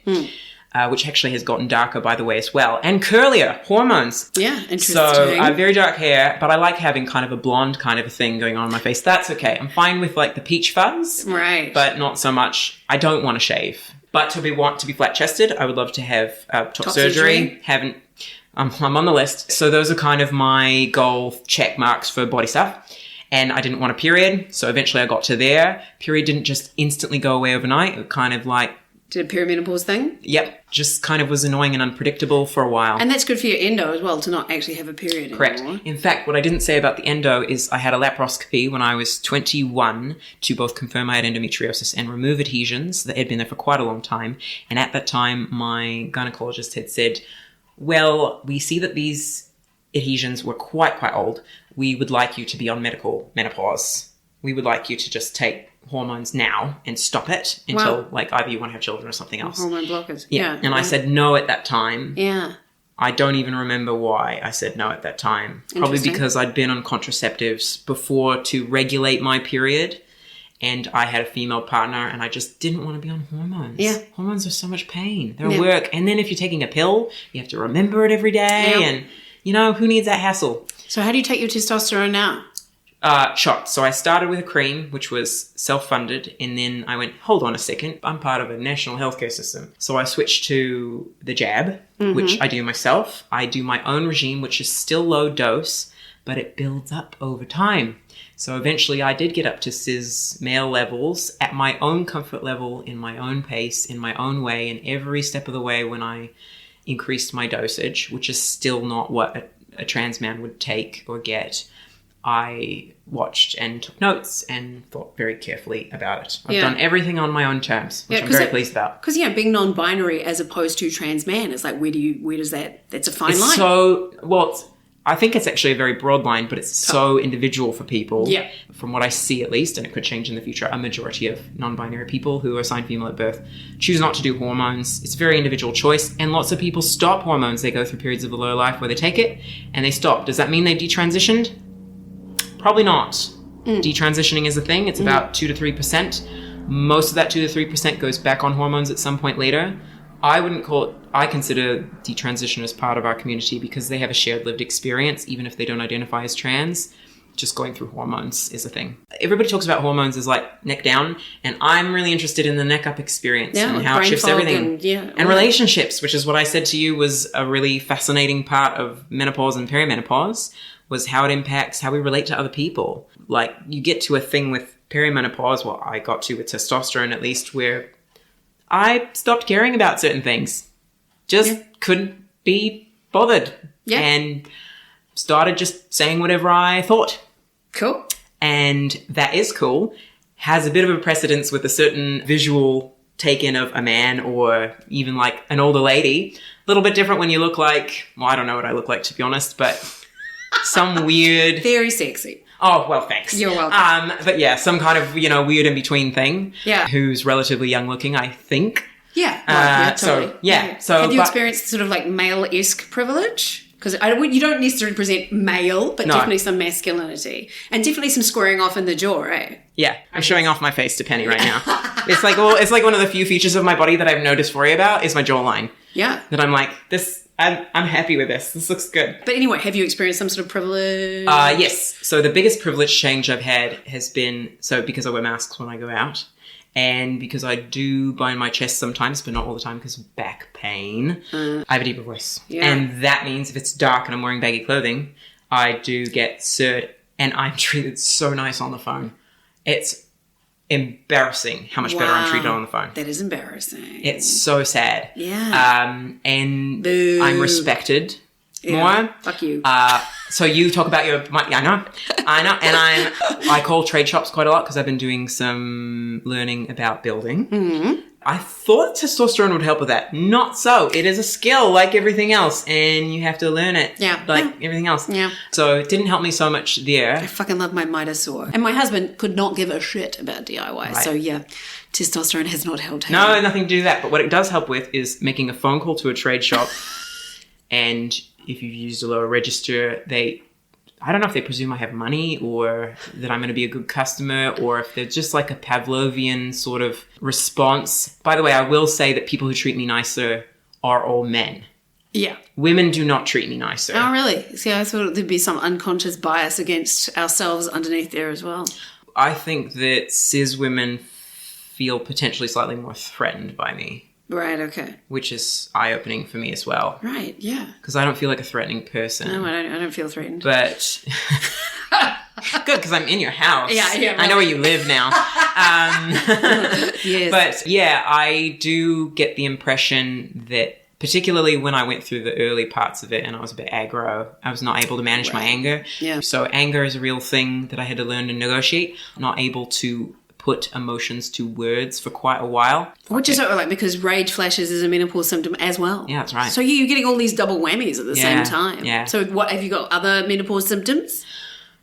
Speaker 2: which actually has gotten darker, by the way, as well. And curlier, hormones.
Speaker 1: Yeah, interesting.
Speaker 2: So I have very dark hair, but I like having kind of a blonde kind of a thing going on in my face. That's okay. I'm fine with like the peach fuzz.
Speaker 1: Right.
Speaker 2: But not so much. I don't want to shave. But to be flat-chested, I would love to have top surgery. I'm on the list. So those are kind of my goal check marks for body stuff. And I didn't want a period. So eventually I got to there. Period didn't just instantly go away overnight. It kind of like...
Speaker 1: Did a perimenopause thing?
Speaker 2: Yep. Just kind of was annoying and unpredictable for a while.
Speaker 1: And that's good for your endo as well, to not actually have a period
Speaker 2: Correct.
Speaker 1: anymore.
Speaker 2: In fact, what I didn't say about the endo is I had a laparoscopy when I was 21 to both confirm I had endometriosis and remove adhesions that had been there for quite a long time. And at that time, my gynecologist had said, well, we see that these adhesions were quite old. We would like you to be on medical menopause. We would like you to just take hormones now and stop it until like either you want to have children or something else.
Speaker 1: Hormone blockers.
Speaker 2: Yeah. And I said no at that time.
Speaker 1: Yeah.
Speaker 2: I don't even remember why I said no at that time. Probably because I'd been on contraceptives before to regulate my period. And I had a female partner and I just didn't want to be on hormones.
Speaker 1: Yeah.
Speaker 2: Hormones are so much pain. They're work. And then if you're taking a pill, you have to remember it every day.
Speaker 1: Yeah.
Speaker 2: And, who needs that hassle?
Speaker 1: So how do you take your testosterone now?
Speaker 2: Shots. So I started with a cream, which was self-funded. And then I went, hold on a second. I'm part of a national healthcare system. So I switched to the jab, which I do myself. I do my own regime, which is still low dose, but it builds up over time. So eventually I did get up to cis male levels at my own comfort level, in my own pace, in my own way, and every step of the way when I increased my dosage, which is still not what a trans man would take or get, I watched and took notes and thought very carefully about it. I've done everything on my own terms, which I'm very pleased about.
Speaker 1: Because, being non-binary as opposed to trans man is like, where does that's a fine line.
Speaker 2: So, I think it's actually a very broad line, but it's so individual for people.
Speaker 1: Yeah.
Speaker 2: From what I see, at least, and it could change in the future, a majority of non-binary people who are assigned female at birth choose not to do hormones. It's a very individual choice, and lots of people stop hormones. They go through periods of a low life where they take it, and they stop. Does that mean they've detransitioned? Probably not. Detransitioning is a thing. It's about 2 to 3%. Most of that 2 to 3% goes back on hormones at some point later. I wouldn't call it... I consider detransition as part of our community because they have a shared lived experience, even if they don't identify as trans. Just going through hormones is a thing. Everybody talks about hormones as like neck down, and I'm really interested in the neck up experience and how it shifts everything. And relationships, which is what I said to you was a really fascinating part of menopause and perimenopause, was how it impacts how we relate to other people. Like, you get to a thing with perimenopause, well, I got to with testosterone at least, where I stopped caring about certain things. Just couldn't be bothered. Yeah. And started just saying whatever I thought.
Speaker 1: Cool.
Speaker 2: And that is cool. Has a bit of a precedence with a certain visual take-in of a man or even like an older lady. A little bit different when you look like, well, I don't know what I look like, to be honest, but some weird...
Speaker 1: Very sexy.
Speaker 2: Oh, well, thanks.
Speaker 1: You're welcome.
Speaker 2: But yeah, some kind of, weird in-between thing.
Speaker 1: Yeah.
Speaker 2: Who's relatively young-looking, I think.
Speaker 1: Yeah. Totally.
Speaker 2: So
Speaker 1: have you experienced sort of like male-esque privilege? Because you don't necessarily present male, but definitely some masculinity. And definitely some squaring off in the jaw, right?
Speaker 2: Yeah. I'm showing off my face to Penny right now. It's like one of the few features of my body that I've no dysphoria about is my jawline.
Speaker 1: Yeah.
Speaker 2: That I'm like, I'm happy with this. This looks good.
Speaker 1: But anyway, have you experienced some sort of privilege?
Speaker 2: Yes. So the biggest privilege change I've had has been, because I wear masks when I go out, and because I do bind my chest sometimes, but not all the time because of back pain, I have a deeper voice. Yeah. And that means if it's dark and I'm wearing baggy clothing, I do get surd, and I'm treated so nice on the phone. It's embarrassing how much better I'm treated on the phone.
Speaker 1: That is embarrassing.
Speaker 2: It's so sad.
Speaker 1: Yeah.
Speaker 2: And Boo. I'm respected. more.
Speaker 1: Fuck you.
Speaker 2: So you talk about I know. And I call trade shops quite a lot because I've been doing some learning about building.
Speaker 1: Mm-hmm.
Speaker 2: I thought testosterone would help with that. Not so. It is a skill like everything else, and you have to learn it.
Speaker 1: Yeah.
Speaker 2: Like everything else.
Speaker 1: Yeah.
Speaker 2: So it didn't help me so much there.
Speaker 1: I fucking love my Mitre saw. And my husband could not give a shit about DIY. Right. So yeah, testosterone has not helped him.
Speaker 2: No, nothing to do with that. But what it does help with is making a phone call to a trade shop, and if you've used a lower register, I don't know if they presume I have money or that I'm going to be a good customer, or if they're just like a Pavlovian sort of response. By the way, I will say that people who treat me nicer are all men.
Speaker 1: Yeah.
Speaker 2: Women do not treat me nicer.
Speaker 1: Oh, really? See, I thought there'd be some unconscious bias against ourselves underneath there as well.
Speaker 2: I think that cis women feel potentially slightly more threatened by me.
Speaker 1: Right, okay.
Speaker 2: Which is eye-opening for me as well.
Speaker 1: Right, yeah.
Speaker 2: Because I don't feel like a threatening person.
Speaker 1: No, I don't feel threatened.
Speaker 2: But good, because I'm in your house.
Speaker 1: Yeah, right.
Speaker 2: I know where you live now.
Speaker 1: Yes.
Speaker 2: But yeah, I do get the impression that particularly when I went through the early parts of it and I was a bit aggro, I was not able to manage my anger.
Speaker 1: Yeah.
Speaker 2: So anger is a real thing that I had to learn to negotiate. Not able to put emotions to words for quite a while.
Speaker 1: Which is like because rage flashes is a menopause symptom as well.
Speaker 2: Yeah, that's right.
Speaker 1: So you're getting all these double whammies at the same time.
Speaker 2: Yeah.
Speaker 1: So what have you got other menopause symptoms?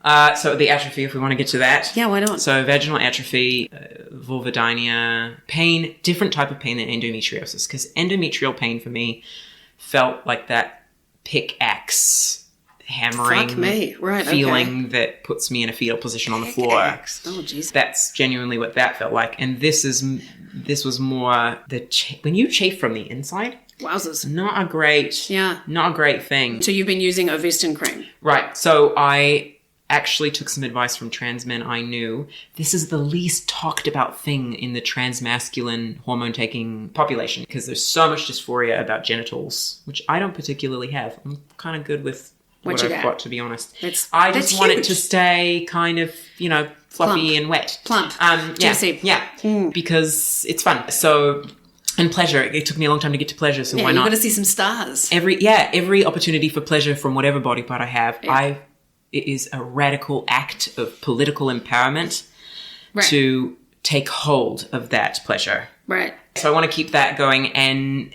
Speaker 2: So the atrophy, if we want to get to that.
Speaker 1: Yeah, why not?
Speaker 2: So vaginal atrophy, vulvodynia, pain, different type of pain than endometriosis, because endometrial pain for me felt like that pickaxe hammering feeling that puts me in a fetal position on the floor.
Speaker 1: Oh, jeez.
Speaker 2: That's genuinely what that felt like. And this was more when you chafe from the inside.
Speaker 1: Wowzers.
Speaker 2: Not a great thing.
Speaker 1: So you've been using Ovestin cream.
Speaker 2: Right. So I actually took some advice from trans men I knew. This is the least talked about thing in the transmasculine hormone-taking population because there's so much dysphoria about genitals, which I don't particularly have. I'm kind of good with what I've got, to be honest. I just want it to stay kind of, fluffy and wet.
Speaker 1: Plump.
Speaker 2: Juicy. Yeah. Because it's fun. So, and pleasure. It took me a long time to get to pleasure, so why not?
Speaker 1: You've got to see some stars.
Speaker 2: Every opportunity for pleasure from whatever body part I have, it is a radical act of political empowerment to take hold of that pleasure.
Speaker 1: Right.
Speaker 2: So I want to keep that going, and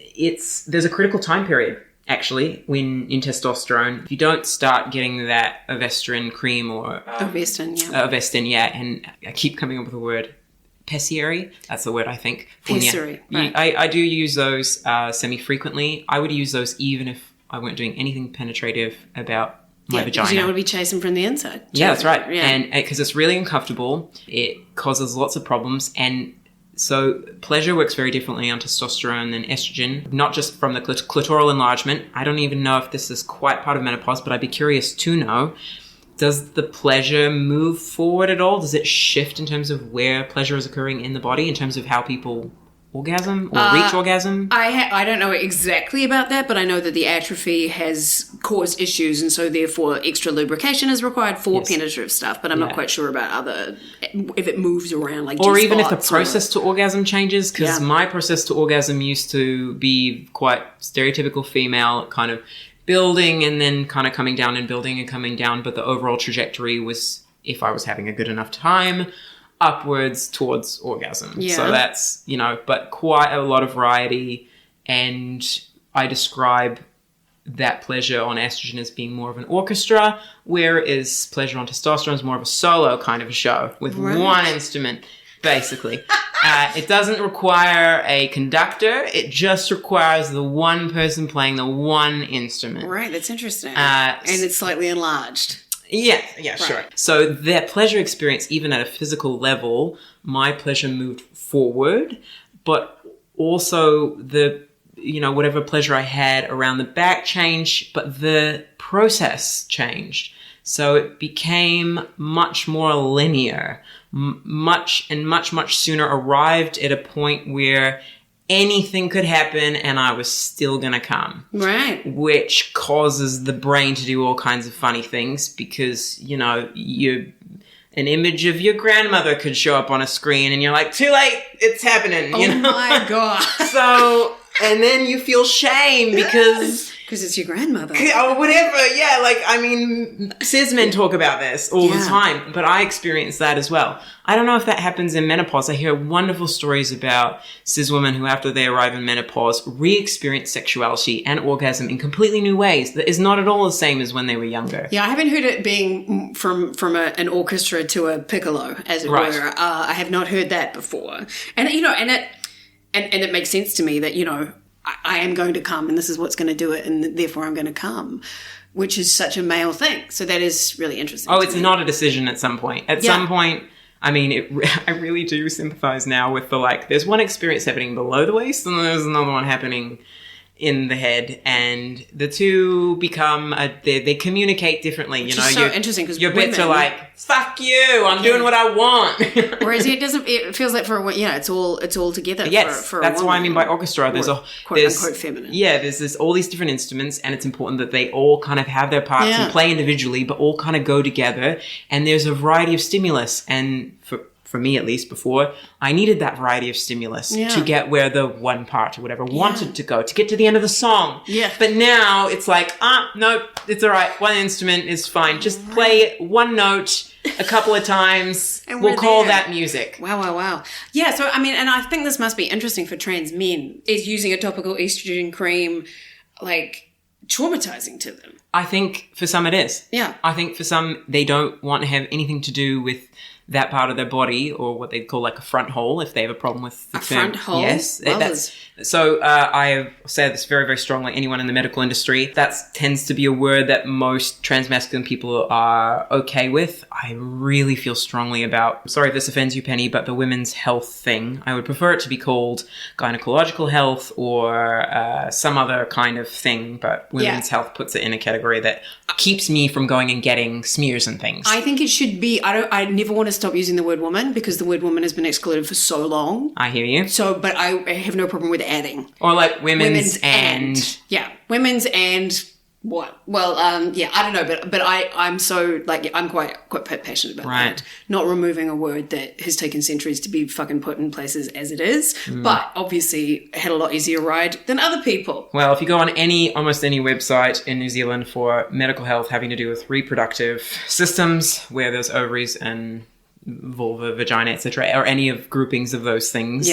Speaker 2: there's a critical time period. Actually, when in testosterone, if you don't start getting that Ovestin cream or Ovestin, and I keep coming up with the word pessary. That's the word I think.
Speaker 1: Pessary. Right.
Speaker 2: I do use those semi-frequently. I would use those even if I weren't doing anything penetrative about my vagina.
Speaker 1: Because you don't want to be chasing from the inside.
Speaker 2: Yeah, that's right. Yeah. And because it's really uncomfortable, it causes lots of problems, and so pleasure works very differently on testosterone than estrogen, not just from the clitoral enlargement. I don't even know if this is quite part of menopause, but I'd be curious to know, does the pleasure move forward at all? Does it shift in terms of where pleasure is occurring in the body, in terms of how people orgasm or reach orgasm?
Speaker 1: I don't know exactly about that, but I know that the atrophy has caused issues, and so therefore extra lubrication is required for penetrative stuff, but I'm not quite sure about if it moves around like
Speaker 2: or even if the process to orgasm changes, because my process to orgasm used to be quite stereotypical female, kind of building and then kind of coming down and building and coming down, but the overall trajectory was, if I was having a good enough time, upwards towards orgasm. Yeah. So that's, but quite a lot of variety. And I describe that pleasure on estrogen as being more of an orchestra, whereas pleasure on testosterone is more of a solo kind of a show with one instrument, basically. It doesn't require a conductor. It just requires the one person playing the one instrument.
Speaker 1: Right, that's interesting. And it's slightly enlarged.
Speaker 2: Yeah, sure. So their pleasure experience, even at a physical level, my pleasure moved forward, but also whatever pleasure I had around the back changed, but the process changed. So it became much more linear, much sooner arrived at a point where anything could happen and I was still going to come. Right. Which causes the brain to do all kinds of funny things because, an image of your grandmother could show up on a screen and you're like, too late, it's happening.
Speaker 1: Oh my God.
Speaker 2: So, and then you feel shame because
Speaker 1: Because it's your grandmother.
Speaker 2: Or whatever, yeah. Like, I mean, cis men talk about this all the time, but I experience that as well. I don't know if that happens in menopause. I hear wonderful stories about cis women who, after they arrive in menopause, re-experience sexuality and orgasm in completely new ways that is not at all the same as when they were younger.
Speaker 1: Yeah, I haven't heard it being from an orchestra to a piccolo, as it were. I have not heard that before. And, you know, and it makes sense to me that, you know, I am going to come and this is what's going to do it and therefore I'm going to come, which is such a male thing. So that is really interesting.
Speaker 2: Oh, it's not a decision at some point. At some point, I mean, I really do sympathize now with the, like, there's one experience happening below the waist and there's another one happening in the head, and the two become they communicate differently.
Speaker 1: Which
Speaker 2: you know,
Speaker 1: is so interesting because
Speaker 2: your bits are like, "Fuck you, I'm doing what I want."
Speaker 1: Whereas it feels like it's all together.
Speaker 2: Yes,
Speaker 1: for
Speaker 2: that's
Speaker 1: a
Speaker 2: what I mean by orchestra. There's
Speaker 1: quote unquote feminine.
Speaker 2: Yeah, there's all these different instruments, and it's important that they all kind of have their parts and play individually, but all kind of go together. And there's a variety of stimulus, and for me at least before, I needed that variety of stimulus to get where the one part or whatever wanted to go, to get to the end of the song. Yeah. But now it's like, no, it's all right. One instrument is fine. Just play one note a couple of times. And we'll call that music.
Speaker 1: Wow. Yeah, so, I mean, and I think this must be interesting for trans men, is using a topical estrogen cream, like, traumatizing to them.
Speaker 2: I think for some it is. Yeah. I think for some, they don't want to have anything to do with that part of their body, or what they call like a front hole, if they have a problem with the term.
Speaker 1: Front hole?
Speaker 2: Yes. So I say this very, very strongly, anyone in the medical industry, that tends to be a word that most transmasculine people are okay with. I really feel strongly about, sorry if this offends you, Penny, but the women's health thing. I would prefer it to be called gynecological health or some other kind of thing, but women's health puts it in a category that keeps me from going and getting smears and things.
Speaker 1: I think it should be, I never want to stop using the word woman because the word woman has been excluded for so long.
Speaker 2: I hear you.
Speaker 1: So, but I have no problem with adding.
Speaker 2: Or like women's and...
Speaker 1: Yeah, women's and what? Well, I don't know, but I'm so, like, I'm quite passionate about that. Not removing a word that has taken centuries to be fucking put in places as it is, but obviously had a lot easier ride than other people.
Speaker 2: Well, if you go on almost any website in New Zealand for medical health having to do with reproductive systems, where there's ovaries and vulva, vagina, etc., or any of groupings of those things,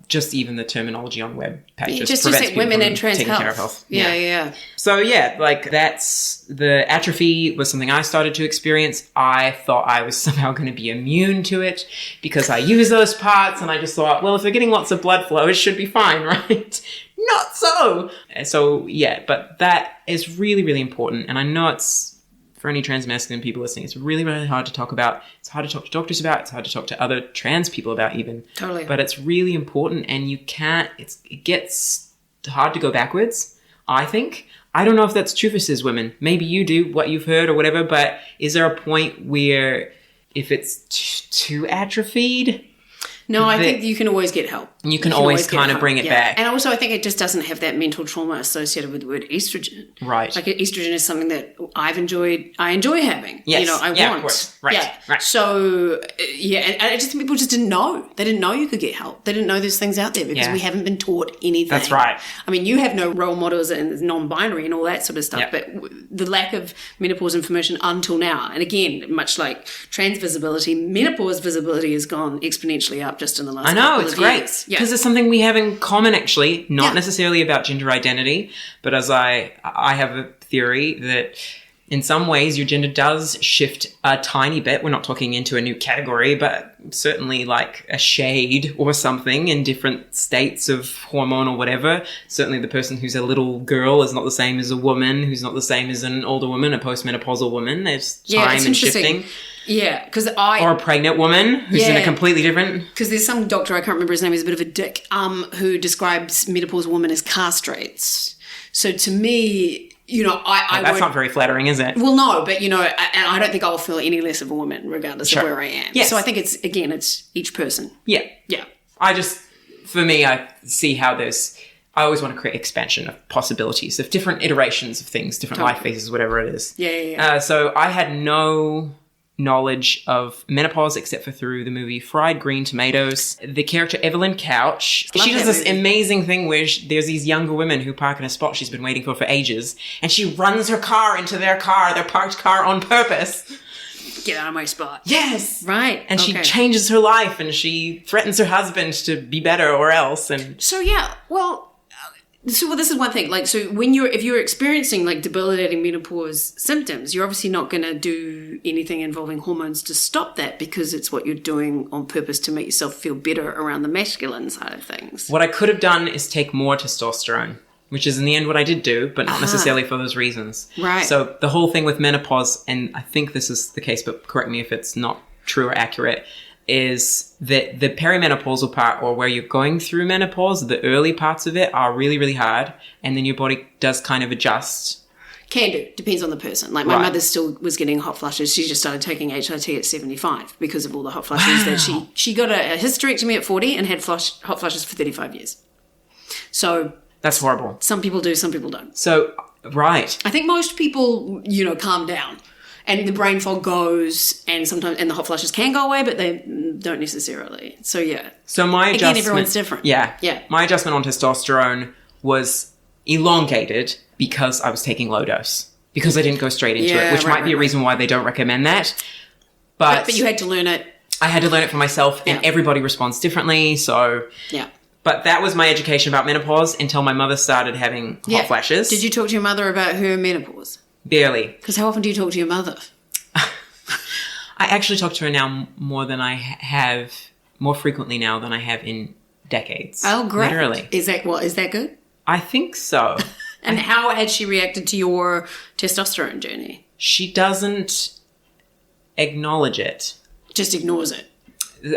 Speaker 2: just even the terminology on web pages
Speaker 1: just
Speaker 2: prevents
Speaker 1: say women and trans
Speaker 2: taking
Speaker 1: health.
Speaker 2: care of health.
Speaker 1: Yeah.
Speaker 2: So like that's, the atrophy was something I started to experience. I thought I was somehow going to be immune to it because I use those parts, and I just thought, well, if they're getting lots of blood flow, it should be fine, right? Not so. So but that is really, really important. And I know it's, for any trans masculine people listening, it's really, really hard to talk about. It's hard to talk to doctors about. It's hard to talk to other trans people about even.
Speaker 1: Totally.
Speaker 2: But it's really important, and you can't, it gets hard to go backwards, I think. I don't know if that's true for cis women. Maybe you do, what you've heard or whatever, but is there a point where if it's too atrophied?
Speaker 1: No, I think you can always get help.
Speaker 2: You can always kind of bring it back.
Speaker 1: And also I think it just doesn't have that mental trauma associated with the word estrogen.
Speaker 2: Right.
Speaker 1: Like estrogen is something that I enjoy having.
Speaker 2: Yes.
Speaker 1: You know, I want. Of
Speaker 2: course. Right.
Speaker 1: Yeah.
Speaker 2: Right.
Speaker 1: So, and I just think people just didn't know. They didn't know you could get help. They didn't know there's things out there because we haven't been taught anything.
Speaker 2: That's right.
Speaker 1: I mean, you have no role models and non-binary and all that sort of stuff, but the lack of menopause information until now, and again, much like trans visibility, menopause visibility has gone exponentially up just in the last couple of years.
Speaker 2: It's great because it's something we have in common, actually, not necessarily about gender identity, but as I have a theory that in some ways your gender does shift a tiny bit. We're not talking into a new category, but certainly like a shade or something in different states of hormonal whatever. Certainly the person who's a little girl is not the same as a woman, who's not the same as an older woman, a postmenopausal woman. There's time and shifting.
Speaker 1: Yeah, because
Speaker 2: or a pregnant woman who's in a completely different...
Speaker 1: Because there's some doctor, I can't remember his name, he's a bit of a dick, who describes menopausal women as castrates. So to me, you know,
Speaker 2: that's not very flattering, is it?
Speaker 1: Well, no, but, you know, and I don't think I'll feel any less of a woman regardless of where I am.
Speaker 2: Yes.
Speaker 1: So I think it's each person.
Speaker 2: Yeah.
Speaker 1: Yeah.
Speaker 2: For me, I see how I always want to create expansion of possibilities, of different iterations of things, different life phases, whatever it is.
Speaker 1: Yeah.
Speaker 2: So I had no knowledge of menopause except for through the movie Fried Green Tomatoes. The character Evelyn Couch, she does this amazing thing where there's these younger women who park in a spot she's been waiting for ages, and she runs her car into their parked car on purpose.
Speaker 1: Get out of my spot.
Speaker 2: Yes.
Speaker 1: Right.
Speaker 2: And she changes her life, and she threatens her husband to be better or else. And
Speaker 1: so, this is one thing. Like, so if you're experiencing like debilitating menopause symptoms, you're obviously not going to do anything involving hormones to stop that, because it's what you're doing on purpose to make yourself feel better around the masculine side of things.
Speaker 2: What I could have done is take more testosterone, which is in the end what I did do, but not necessarily for those reasons.
Speaker 1: Right.
Speaker 2: So the whole thing with menopause, and I think this is the case, but correct me if it's not true or accurate, is that the perimenopausal part, or where you're going through menopause, the early parts of it are really, really hard, and then your body does kind of adjust.
Speaker 1: Can do. Depends on the person. Like, my mother still was getting hot flushes. She just started taking HRT at 75 because of all the hot flushes that she got a hysterectomy at 40 and had hot flushes for 35 years. So
Speaker 2: that's horrible.
Speaker 1: Some people do, some people don't.
Speaker 2: So, right.
Speaker 1: I think most people, calm down. And the brain fog goes, and sometimes, and the hot flushes can go away, but they don't necessarily. So, yeah.
Speaker 2: So my adjustment...
Speaker 1: Again, everyone's different.
Speaker 2: Yeah.
Speaker 1: Yeah.
Speaker 2: My adjustment on testosterone was elongated because I was taking low dose. Because I didn't go straight into it, which might be a reason why they don't recommend that. But
Speaker 1: you had to learn it.
Speaker 2: I had to learn it for myself, and everybody responds differently, so...
Speaker 1: Yeah.
Speaker 2: But that was my education about menopause until my mother started having hot flashes.
Speaker 1: Did you talk to your mother about her menopause?
Speaker 2: Barely.
Speaker 1: Because how often do you talk to your mother?
Speaker 2: I actually talk to her now more frequently now than I have in decades.
Speaker 1: Oh, great.
Speaker 2: Literally.
Speaker 1: Is that good?
Speaker 2: I think so.
Speaker 1: And how had she reacted to your testosterone journey?
Speaker 2: She doesn't acknowledge it.
Speaker 1: Just ignores it.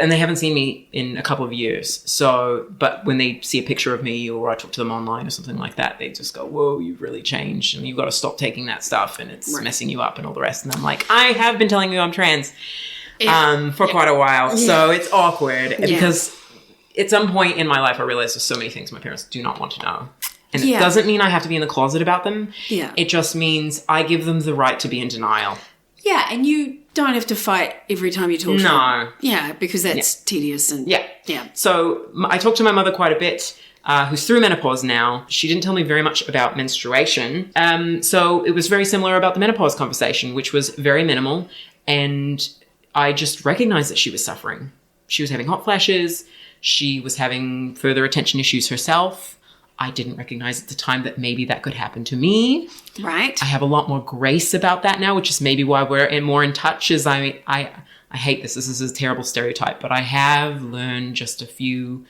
Speaker 2: And they haven't seen me in a couple of years. So, but when they see a picture of me or I talk to them online or something like that, they just go, whoa, you've really changed and you've got to stop taking that stuff and it's messing you up and all the rest. And I'm like, I have been telling you I'm trans for quite a while. So it's awkward because at some point in my life, I realized there's so many things my parents do not want to know. And it doesn't mean I have to be in the closet about them. Yeah. It just means I give them the right to be in denial.
Speaker 1: Yeah, and you don't have to fight every time you talk to them. No. Yeah, because that's tedious. And yeah.
Speaker 2: So I talked to my mother quite a bit, who's through menopause now. She didn't tell me very much about menstruation. So it was very similar about the menopause conversation, which was very minimal. And I just recognized that she was suffering. She was having hot flashes. She was having further attention issues herself. I didn't recognize at the time that maybe that could happen to me.
Speaker 1: Right.
Speaker 2: I have a lot more grace about that now, which is maybe why we're more in touch. I hate this. This is a terrible stereotype, but I have learned just a few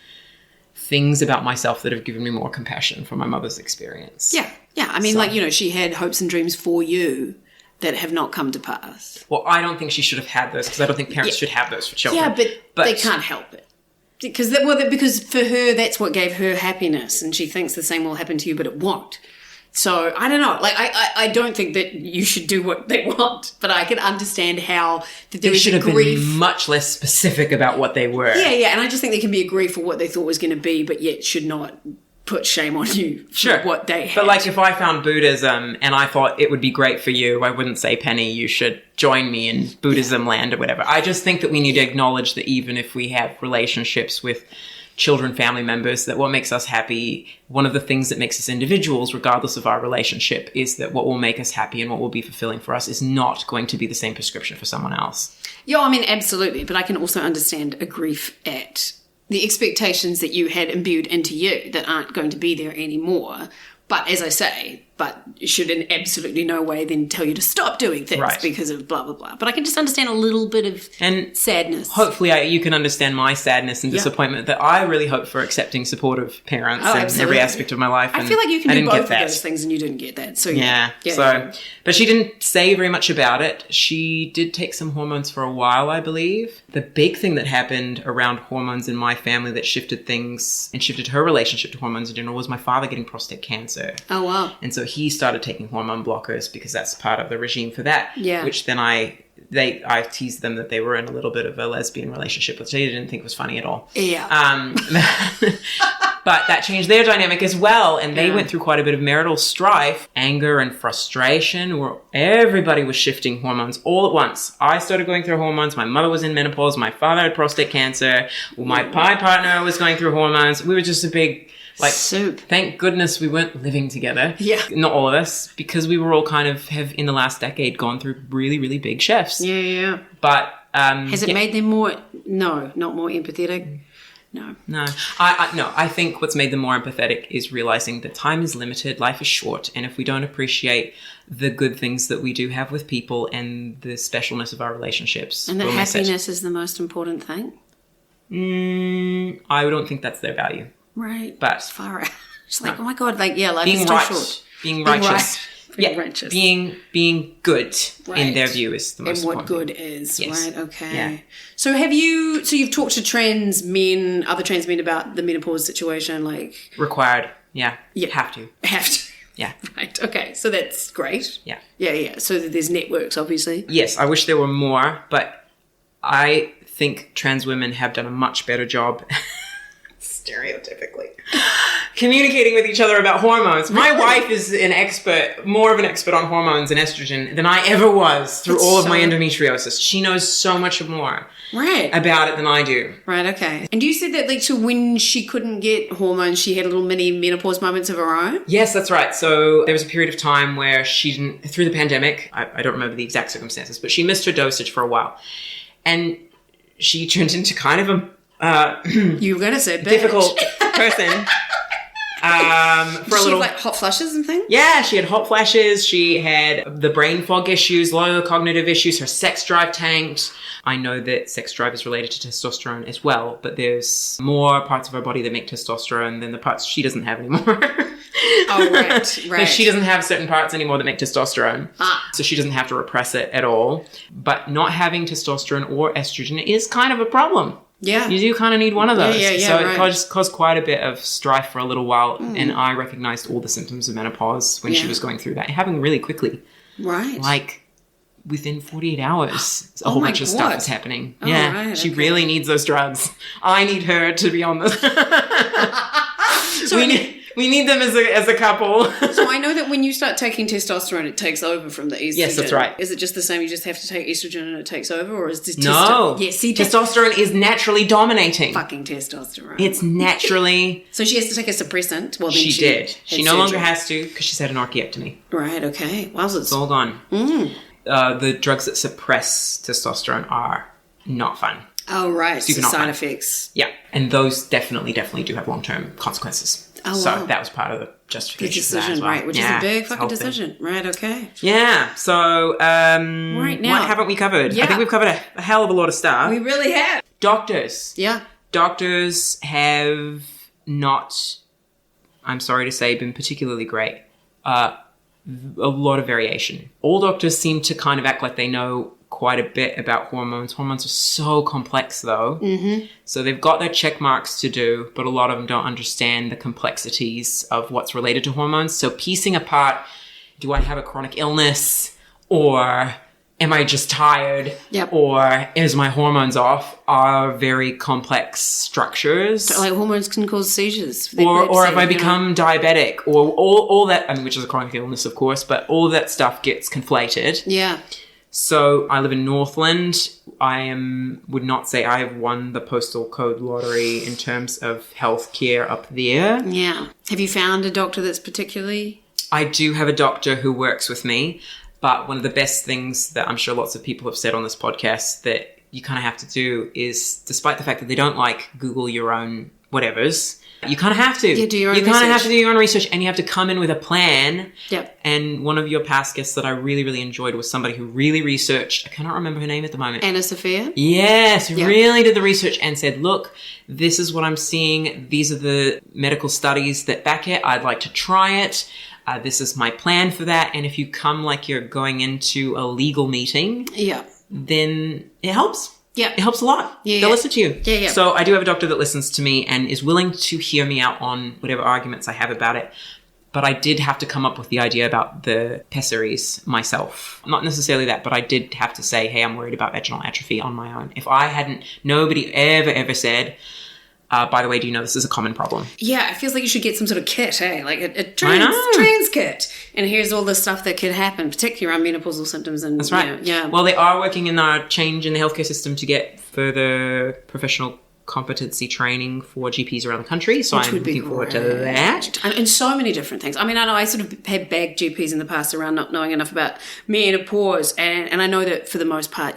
Speaker 2: things about myself that have given me more compassion from my mother's experience.
Speaker 1: Yeah. Yeah. I mean, she had hopes and dreams for you that have not come to pass.
Speaker 2: Well, I don't think she should have had those because I don't think parents should have those for children.
Speaker 1: Yeah, but they can't help it. Because for her, that's what gave her happiness, and she thinks the same will happen to you, but it won't. So, I don't know. Like, I don't think that you should do what they want, but I can understand how that there is
Speaker 2: should
Speaker 1: a
Speaker 2: have
Speaker 1: grief.
Speaker 2: Been much less specific about what they were.
Speaker 1: Yeah, and I just think there can be a grief for what they thought was going to be, but yet should not put shame on you for what they had.
Speaker 2: But like if I found Buddhism and I thought it would be great for you, I wouldn't say, Penny, you should join me in Buddhism land or whatever. I just think that we need to acknowledge that even if we have relationships with children, family members, that what makes us happy, one of the things that makes us individuals, regardless of our relationship, is that what will make us happy and what will be fulfilling for us is not going to be the same prescription for someone else.
Speaker 1: Yeah, I mean, absolutely. But I can also understand a grief at the expectations that you had imbued into you that aren't going to be there anymore. But as I say, but should in absolutely no way then tell you to stop doing things because of blah, blah, blah. But I can just understand a little bit of sadness.
Speaker 2: Hopefully you can understand my sadness and disappointment that I really hope for accepting supportive parents in every aspect of my life.
Speaker 1: I feel like you can do both of those things and you didn't get that. So
Speaker 2: but she didn't say very much about it. She did take some hormones for a while, I believe. The big thing that happened around hormones in my family that shifted things and shifted her relationship to hormones in general was my father getting prostate cancer.
Speaker 1: Oh, wow.
Speaker 2: And so he started taking hormone blockers because that's part of the regime for that.
Speaker 1: Yeah.
Speaker 2: Which then I teased them that they were in a little bit of a lesbian relationship, which they didn't think was funny at all.
Speaker 1: Yeah.
Speaker 2: But that changed their dynamic as well. And they went through quite a bit of marital strife, anger and frustration, where everybody was shifting hormones all at once. I started going through hormones. My mother was in menopause. My father had prostate cancer. My partner was going through hormones. We were just a big... soup. Thank goodness we weren't living together. Yeah. Not all of us, because we were all kind of have, in the last decade, gone through really, really big shifts.
Speaker 1: Yeah.
Speaker 2: But...
Speaker 1: has it made them more... No, not more empathetic. No.
Speaker 2: I think what's made them more empathetic is realizing that time is limited, life is short, and if we don't appreciate the good things that we do have with people and the specialness of our relationships...
Speaker 1: And that happiness is the most important thing?
Speaker 2: I don't think that's their value.
Speaker 1: Right.
Speaker 2: But
Speaker 1: it's far out. It's like, oh my God, life
Speaker 2: being
Speaker 1: is too short.
Speaker 2: Being righteous.
Speaker 1: Righteous.
Speaker 2: Being good in their view is the most important.
Speaker 1: And what good is, right? Okay. Yeah. So you've talked to other trans men about the menopause situation, like...
Speaker 2: Required. Yeah. Have to. Yeah.
Speaker 1: Right. Okay. So that's great.
Speaker 2: Yeah.
Speaker 1: Yeah. So there's networks, obviously.
Speaker 2: Yes. I wish there were more, but I think trans women have done a much better job stereotypically communicating with each other about hormones. My wife is more of an expert on hormones and estrogen than I ever was through all of my endometriosis. She knows so much more about it than I do.
Speaker 1: Right, okay. And you said that so when she couldn't get hormones, she had little mini menopause moments of her own?
Speaker 2: Yes, that's right. So there was a period of time where she didn't, through the pandemic, I don't remember the exact circumstances, but she missed her dosage for a while. And she turned into kind of a
Speaker 1: you were going to say
Speaker 2: difficult person.
Speaker 1: For a little, like hot flushes and things?
Speaker 2: Yeah, she had hot flashes. She had the brain fog issues, a lot of the cognitive issues. Her sex drive tanked. I know that sex drive is related to testosterone as well, but there's more parts of her body that make testosterone than the parts she doesn't have anymore.
Speaker 1: Oh, right.
Speaker 2: She doesn't have certain parts anymore that make testosterone. So she doesn't have to repress it at all. But not having testosterone or estrogen is kind of a problem.
Speaker 1: Yeah.
Speaker 2: You do kind of need one of those.
Speaker 1: Yeah,
Speaker 2: so it caused quite a bit of strife for a little while. And I recognized all the symptoms of menopause when she was going through that. Happening really quickly.
Speaker 1: Right.
Speaker 2: Like within 48 hours, a whole bunch of stuff is happening.
Speaker 1: Right,
Speaker 2: she really needs those drugs. I need her to be on this. We need them as a couple.
Speaker 1: So I know that when you start taking testosterone, it takes over from the estrogen.
Speaker 2: Yes, that's right.
Speaker 1: Is it just the same? You just have to take estrogen and it takes over? Or is this
Speaker 2: No. Testosterone is naturally dominating.
Speaker 1: Fucking testosterone.
Speaker 2: It's naturally...
Speaker 1: So she has to take a suppressant? Well, then
Speaker 2: she did. She no longer has to because she's had an orchiectomy.
Speaker 1: Right, okay. Wowzers.
Speaker 2: It's all gone. The drugs that suppress testosterone are not fun.
Speaker 1: Oh, right.
Speaker 2: Super
Speaker 1: so side effects.
Speaker 2: Yeah. And those definitely do have long-term consequences.
Speaker 1: Oh,
Speaker 2: so
Speaker 1: wow.
Speaker 2: that was part of the justification.
Speaker 1: The decision,
Speaker 2: for that as well.
Speaker 1: right, which is a big fucking decision.
Speaker 2: Thing.
Speaker 1: Right, okay.
Speaker 2: Yeah, so
Speaker 1: right now,
Speaker 2: what haven't we covered?
Speaker 1: Yeah.
Speaker 2: I think we've covered a hell of a lot of stuff.
Speaker 1: We really have.
Speaker 2: Doctors.
Speaker 1: Yeah.
Speaker 2: Doctors have not, I'm sorry to say, been particularly great. A lot of variation. All doctors seem to kind of act like they know quite a bit about hormones. Hormones are so complex, though. Mm-hmm. So they've got their check marks to do, but a lot of them don't understand the complexities of what's related to hormones. So piecing apart, do I have a chronic illness, or am I just tired, or is my hormones off, are very complex structures.
Speaker 1: So, like, hormones can cause seizures.
Speaker 2: Or if I become diabetic, or all that, I mean, which is a chronic illness, of course, but all of that stuff gets conflated.
Speaker 1: Yeah.
Speaker 2: So I live in Northland. Would not say I have won the postal code lottery in terms of healthcare up there.
Speaker 1: Yeah. Have you found a doctor that's particularly...
Speaker 2: I do have a doctor who works with me, but one of the best things that I'm sure lots of people have said on this podcast that you kind of have to do is, despite the fact that they don't like Google your own whatevers, you kind of have to.
Speaker 1: Yeah, do your own research.
Speaker 2: You kind of have to do your own research, and you have to come in with a plan.
Speaker 1: Yep.
Speaker 2: And one of your past guests that I really, really enjoyed was somebody who really researched. I cannot remember her name at the moment.
Speaker 1: Anna Sophia?
Speaker 2: Yes, really did the research and said, look, this is what I'm seeing. These are the medical studies that back it. I'd like to try it. This is my plan for that. And if you come like you're going into a legal meeting, then it helps. Yeah. It helps a lot. They'll listen to you.
Speaker 1: Yeah.
Speaker 2: So I do have a doctor that listens to me and is willing to hear me out on whatever arguments I have about it. But I did have to come up with the idea about the pessaries myself. Not necessarily that, but I did have to say, hey, I'm worried about vaginal atrophy on my own. If I hadn't, nobody ever said, By the way, do you know this is a common problem?
Speaker 1: Yeah, it feels like you should get some sort of kit, like a trans kit. And here's all the stuff that could happen, particularly around menopausal symptoms. And
Speaker 2: that's right.
Speaker 1: Yeah.
Speaker 2: Well, they are working in a change in the healthcare system to get further professional competency training for GPs around the country. So I'm looking forward to that.
Speaker 1: And so many different things. I mean, I know I sort of had bagged GPs in the past around not knowing enough about menopause. And I know that for the most part,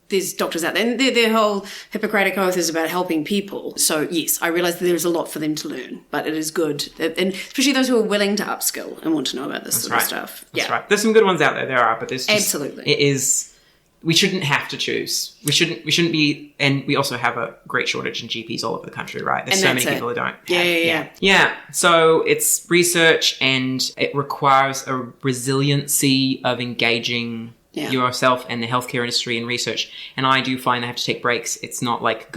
Speaker 1: there's doctors out there, and their whole Hippocratic Oath is about helping people. So, yes, I realise that there's a lot for them to learn, but it is good. And especially those who are willing to upskill and want to know about this sort of stuff.
Speaker 2: That's right. There's some good ones out there, but there's just...
Speaker 1: Absolutely.
Speaker 2: It is... We shouldn't have to choose. We shouldn't be... And we also have a great shortage in GPs all over the country, right? There's so many people who don't have. Yeah. So it's research, and it requires a resiliency of engaging... yourself and the healthcare industry and research. And I do find I have to take breaks. It's not like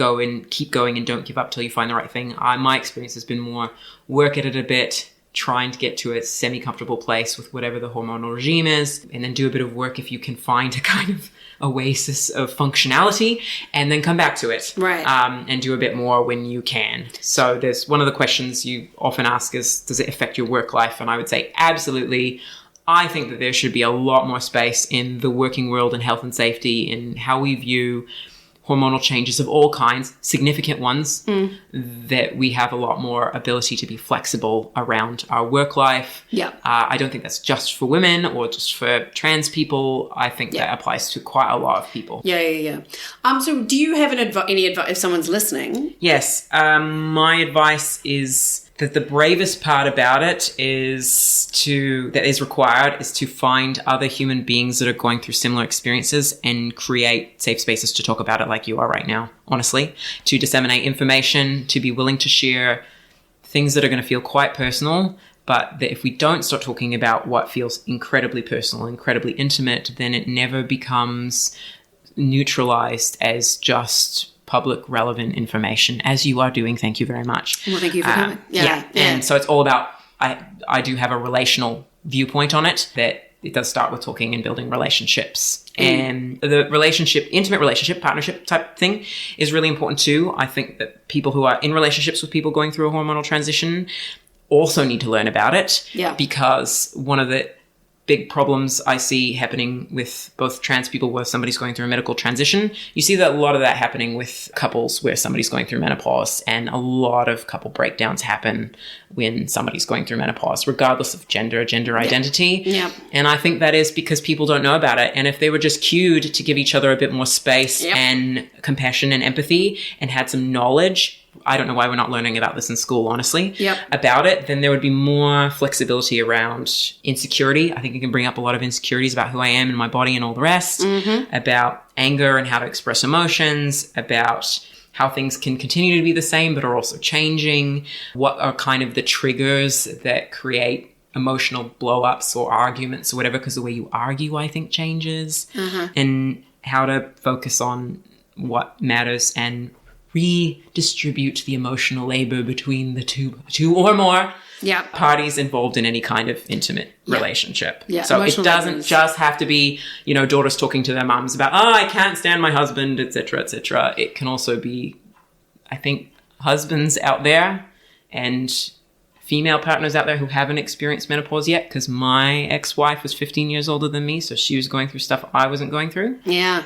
Speaker 2: keep going and don't give up till you find the right thing. My experience has been more work at it a bit, trying to get to a semi-comfortable place with whatever the hormonal regime is, and then do a bit of work if you can find a kind of oasis of functionality, and then come back to it.
Speaker 1: Right.
Speaker 2: And do a bit more when you can. So there's one of the questions you often ask is, does it affect your work life? And I would say absolutely. I think that there should be a lot more space in the working world and health and safety in how we view hormonal changes of all kinds, significant ones, that we have a lot more ability to be flexible around our work life.
Speaker 1: Yeah.
Speaker 2: I don't think that's just for women or just for trans people. I think that applies to quite a lot of people.
Speaker 1: Yeah. So do you have any advice if someone's listening?
Speaker 2: Yes. My advice is... that the bravest part about it is to find other human beings that are going through similar experiences and create safe spaces to talk about it like you are right now, honestly, to disseminate information, to be willing to share things that are going to feel quite personal, but that if we don't start talking about what feels incredibly personal, incredibly intimate, then it never becomes neutralized as just public relevant information, as you are doing. Thank you very much.
Speaker 1: Well, thank you for coming. Yeah.
Speaker 2: And so it's all about, I do have a relational viewpoint on it, that it does start with talking and building relationships. And the intimate relationship, partnership type thing is really important too. I think that people who are in relationships with people going through a hormonal transition also need to learn about it.
Speaker 1: Yeah.
Speaker 2: Because one of the big problems I see happening with both trans people where somebody's going through a medical transition. You see that a lot of that happening with couples where somebody's going through menopause, and a lot of couple breakdowns happen when somebody's going through menopause, regardless of gender identity.
Speaker 1: Yeah.
Speaker 2: And I think that is because people don't know about it. And if they were just cued to give each other a bit more space and compassion and empathy and had some knowledge, I don't know why we're not learning about this in school, honestly, about it, then there would be more flexibility around insecurity. I think it can bring up a lot of insecurities about who I am and my body and all the rest, about anger and how to express emotions, about how things can continue to be the same but are also changing, what are kind of the triggers that create emotional blow-ups or arguments or whatever, because the way you argue, I think, changes, and how to focus on what matters and redistribute the emotional labor between the two or more parties involved in any kind of intimate relationship. So it doesn't just have to be, daughters talking to their mums about, I can't stand my husband, etc., etc. It can also be, I think, husbands out there and female partners out there who haven't experienced menopause yet, because my ex-wife was 15 years older than me, so she was going through stuff I wasn't going through.
Speaker 1: Yeah.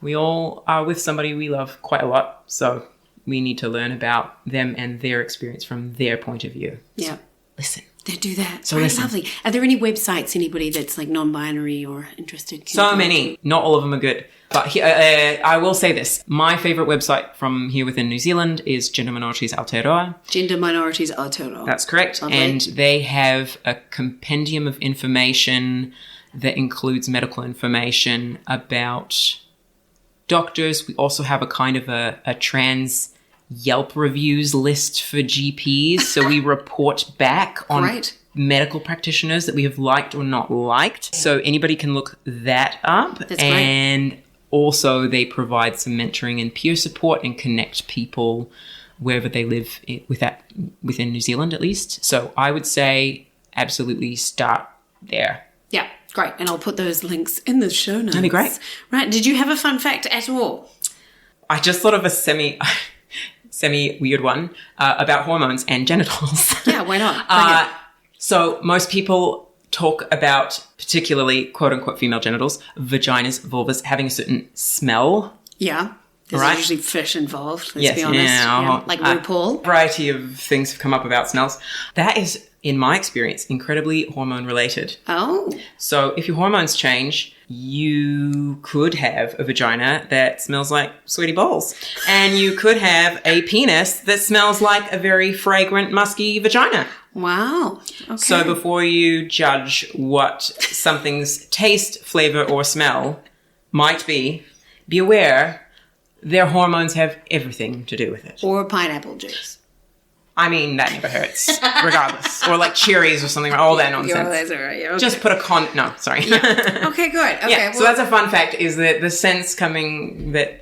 Speaker 2: We all are with somebody we love quite a lot, so we need to learn about them and their experience from their point of view.
Speaker 1: Yeah.
Speaker 2: So listen.
Speaker 1: They do that.
Speaker 2: So
Speaker 1: listen. Lovely. Are there any websites, anybody that's like non-binary or interested?
Speaker 2: So many. Not all of them are good. But I will say this. My favourite website from here within New Zealand is Gender Minorities Aotearoa.
Speaker 1: Gender Minorities Aotearoa.
Speaker 2: That's correct. Lovely. And they have a compendium of information that includes medical information about doctors. We also have a kind of a trans Yelp reviews list for GPs. So we report back on medical practitioners that we have liked or not liked. So anybody can look that up.
Speaker 1: That's
Speaker 2: and
Speaker 1: great.
Speaker 2: Also they provide some mentoring and peer support and connect people wherever they live within New Zealand at least. So I would say absolutely start there.
Speaker 1: Yeah. Great. And I'll put those links in the show notes.
Speaker 2: That'd be great.
Speaker 1: Right. Did you have a fun fact at all?
Speaker 2: I just thought of a semi-weird one about hormones and genitals.
Speaker 1: Yeah, why not?
Speaker 2: So most people talk about, particularly quote-unquote female genitals, vaginas, vulvas, having a certain smell.
Speaker 1: Yeah. There's
Speaker 2: Right.
Speaker 1: usually fish involved, let's
Speaker 2: Yes,
Speaker 1: be honest.
Speaker 2: yeah.
Speaker 1: Like RuPaul.
Speaker 2: A variety of things have come up about smells. That is, in my experience, incredibly hormone-related.
Speaker 1: Oh.
Speaker 2: So if your hormones change, you could have a vagina that smells like sweaty balls. And you could have a penis that smells like a very fragrant, musky vagina.
Speaker 1: Wow. Okay.
Speaker 2: So before you judge what something's taste, flavor, or smell might be aware their hormones have everything to do with it.
Speaker 1: Or pineapple juice.
Speaker 2: I mean, that never hurts, regardless. Or like cherries or something, all that nonsense.
Speaker 1: Yeah, that's all right. Yeah, okay.
Speaker 2: Just put a no, sorry.
Speaker 1: Okay, good. Okay,
Speaker 2: Yeah, so that's a fun fact, is that the scents coming that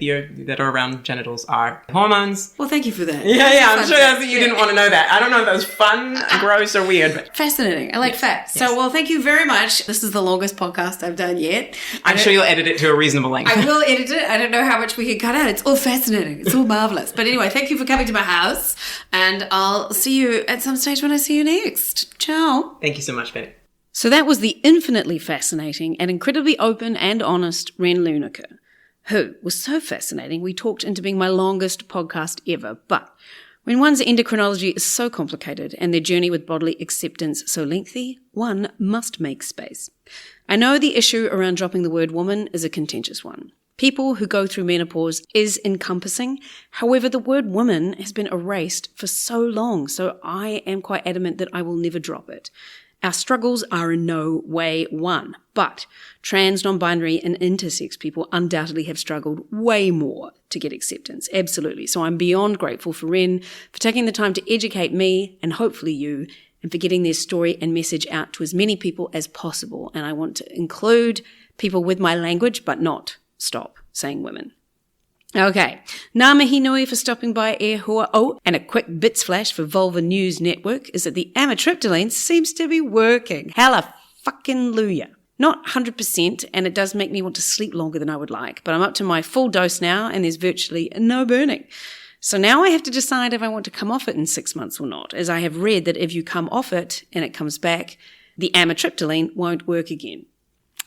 Speaker 2: are around genitals are hormones.
Speaker 1: well, thank you for that.
Speaker 2: Yeah, I'm
Speaker 1: Fun
Speaker 2: sure
Speaker 1: fact.
Speaker 2: you didn't want to know that. I don't know if that was fun, gross, or weird. But
Speaker 1: Fascinating. I like facts.
Speaker 2: Yes.
Speaker 1: So, well, thank you very much. This is the longest podcast I've done yet.
Speaker 2: I'm sure you'll edit it to a reasonable length.
Speaker 1: I will edit it. I don't know how much we can cut out. It's all fascinating. It's all marvelous. But anyway, thank you for coming to my house, and I'll see you at some stage when I see you next. Ciao.
Speaker 2: Thank you so much, Betty.
Speaker 1: So that was the infinitely fascinating and incredibly open and honest Ren Lunicke, who was so fascinating we talked into being my longest podcast ever. But when one's endocrinology is so complicated and their journey with bodily acceptance so lengthy, one must make space. I know the issue around dropping the word woman is a contentious one. People who go through menopause is encompassing. However, the word woman has been erased for so long, so I am quite adamant that I will never drop it. Our struggles are in no way one, but trans, non-binary and intersex people undoubtedly have struggled way more to get acceptance. Absolutely. So I'm beyond grateful for Ren for taking the time to educate me and hopefully you, and for getting their story and message out to as many people as possible. And I want to include people with my language, but not stop saying women. Okay, ngā mihi nui for stopping by e hoa. Oh, and a quick bits flash for Vulva News Network is that the amitriptyline seems to be working. Hallelujah. Not 100%, and it does make me want to sleep longer than I would like, but I'm up to my full dose now, and there's virtually no burning. So now I have to decide if I want to come off it in 6 months or not, as I have read that if you come off it and it comes back, the amitriptyline won't work again.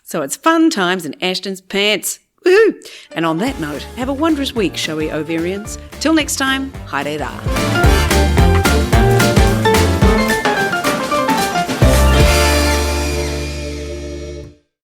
Speaker 1: So it's fun times in Ashton's pants. Woohoo! And on that note, have a wondrous week, showy Ovarians. Till next time, haere rā.